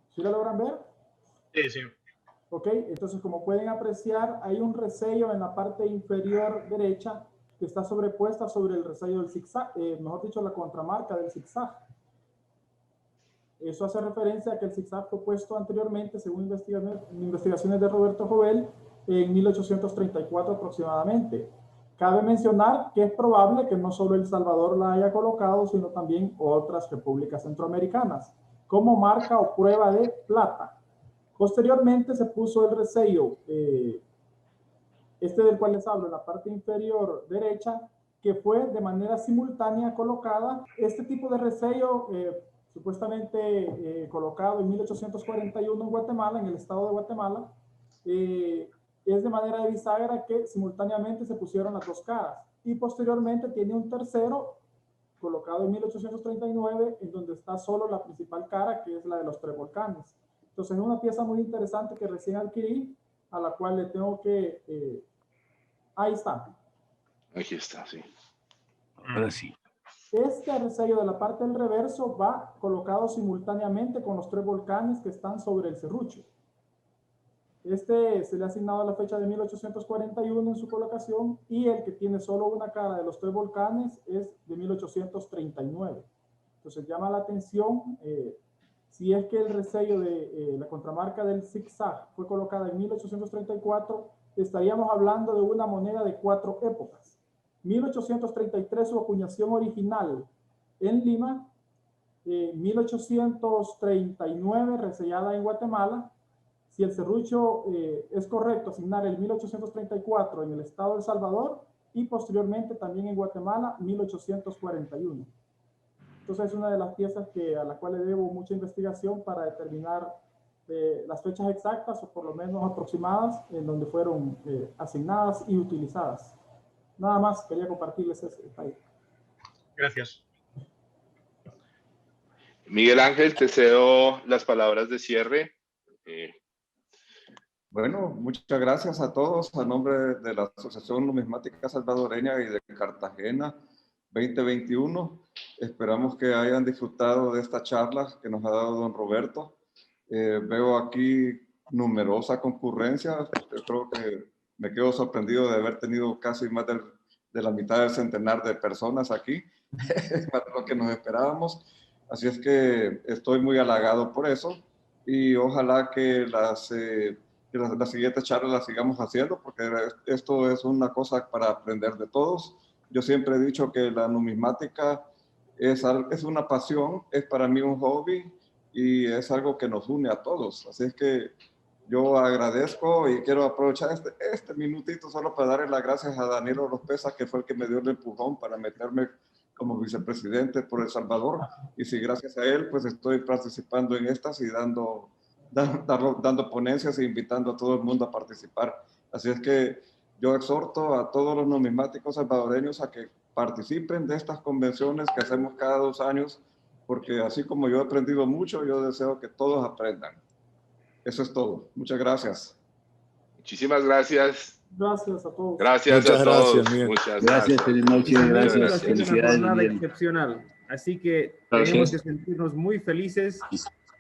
¿Sí la logran ver? Sí. Ok, entonces como pueden apreciar, hay un resello en la parte inferior derecha que está sobrepuesta sobre el resello del zigzag, mejor dicho, la contramarca del zigzag. Eso hace referencia a que el zigzag fue puesto anteriormente, según investigaciones de Roberto Jovel, en 1834 aproximadamente. Cabe mencionar que es probable que no solo El Salvador la haya colocado, sino también otras repúblicas centroamericanas, como marca o prueba de plata. Posteriormente se puso el resello, del cual les hablo, en la parte inferior derecha, que fue de manera simultánea colocada. Este tipo de resello, supuestamente colocado en 1841 en Guatemala, en el estado de Guatemala, es de manera de bisagra que simultáneamente se pusieron las 2 caras. Y posteriormente tiene un tercero colocado en 1839, en donde está solo la principal cara, que es la de los 3 volcanes. Entonces es una pieza muy interesante que recién adquirí, a la cual le tengo que... ahí está. Aquí está, sí. Ahora sí. Este resello de la parte del reverso va colocado simultáneamente con los 3 volcanes que están sobre el serrucho. Este se le ha asignado la fecha de 1841 en su colocación, y el que tiene solo una cara de los 3 volcanes es de 1839. Entonces llama la atención, si es que el resello de la contramarca del zigzag fue colocada en 1834, estaríamos hablando de una moneda de 4 épocas. 1833 su acuñación original en Lima, 1839 resellada en Guatemala. Si el serrucho es correcto, asignar el 1834 en el estado de El Salvador y posteriormente también en Guatemala 1841. Entonces es una de las piezas a la cual le debo mucha investigación para determinar las fechas exactas o por lo menos aproximadas en donde fueron asignadas y utilizadas. Nada más quería compartirles ese detalle. Gracias. Miguel Ángel, te cedo las palabras de cierre. Bueno, muchas gracias a todos a nombre de la Asociación Numismática Salvadoreña y de Cartagena 2021. Esperamos que hayan disfrutado de esta charla que nos ha dado don Roberto. Veo aquí numerosa concurrencia. Yo creo que me quedo sorprendido de haber tenido casi más de la mitad del centenar de personas aquí, para lo que nos esperábamos. Así es que estoy muy halagado por eso y ojalá que las siguientes charlas las sigamos haciendo, porque esto es una cosa para aprender de todos. Yo siempre he dicho que la numismática es una pasión, es para mí un hobby y es algo que nos une a todos. Así es que yo agradezco y quiero aprovechar este minutito solo para darle las gracias a Danilo Oropeza, que fue el que me dio el empujón para meterme como vicepresidente por El Salvador. Y si gracias a él, pues estoy participando en estas y dando ponencias e invitando a todo el mundo a participar. Así es que yo exhorto a todos los numismáticos salvadoreños a que participen de estas convenciones que hacemos cada 2 años, porque así como yo he aprendido mucho, yo deseo que todos aprendan. Eso es todo. Muchas gracias. Muchísimas gracias. Gracias a todos. Gracias Muchas a todos. Gracias, Miguel. Muchas Gracias, feliz noche. Gracias. Ha sido una jornada excepcional. Así que tenemos que sentirnos muy felices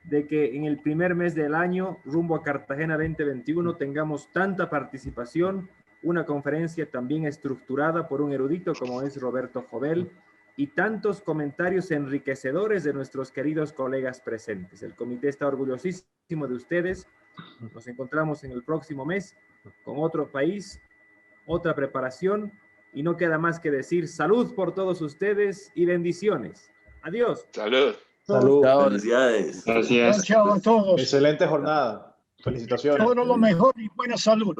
de que en el primer mes del año, rumbo a Cartagena 2021, tengamos tanta participación, una conferencia también estructurada por un erudito como es Roberto Jovel, y tantos comentarios enriquecedores de nuestros queridos colegas presentes. El comité está orgullosísimo de ustedes. Nos encontramos en el próximo mes con otro país, otra preparación, y no queda más que decir salud por todos ustedes y bendiciones. Adiós. Salud. Salud. Chao, felicidades. Chao a todos. Excelente jornada. Felicitaciones. Todo lo mejor y buena salud.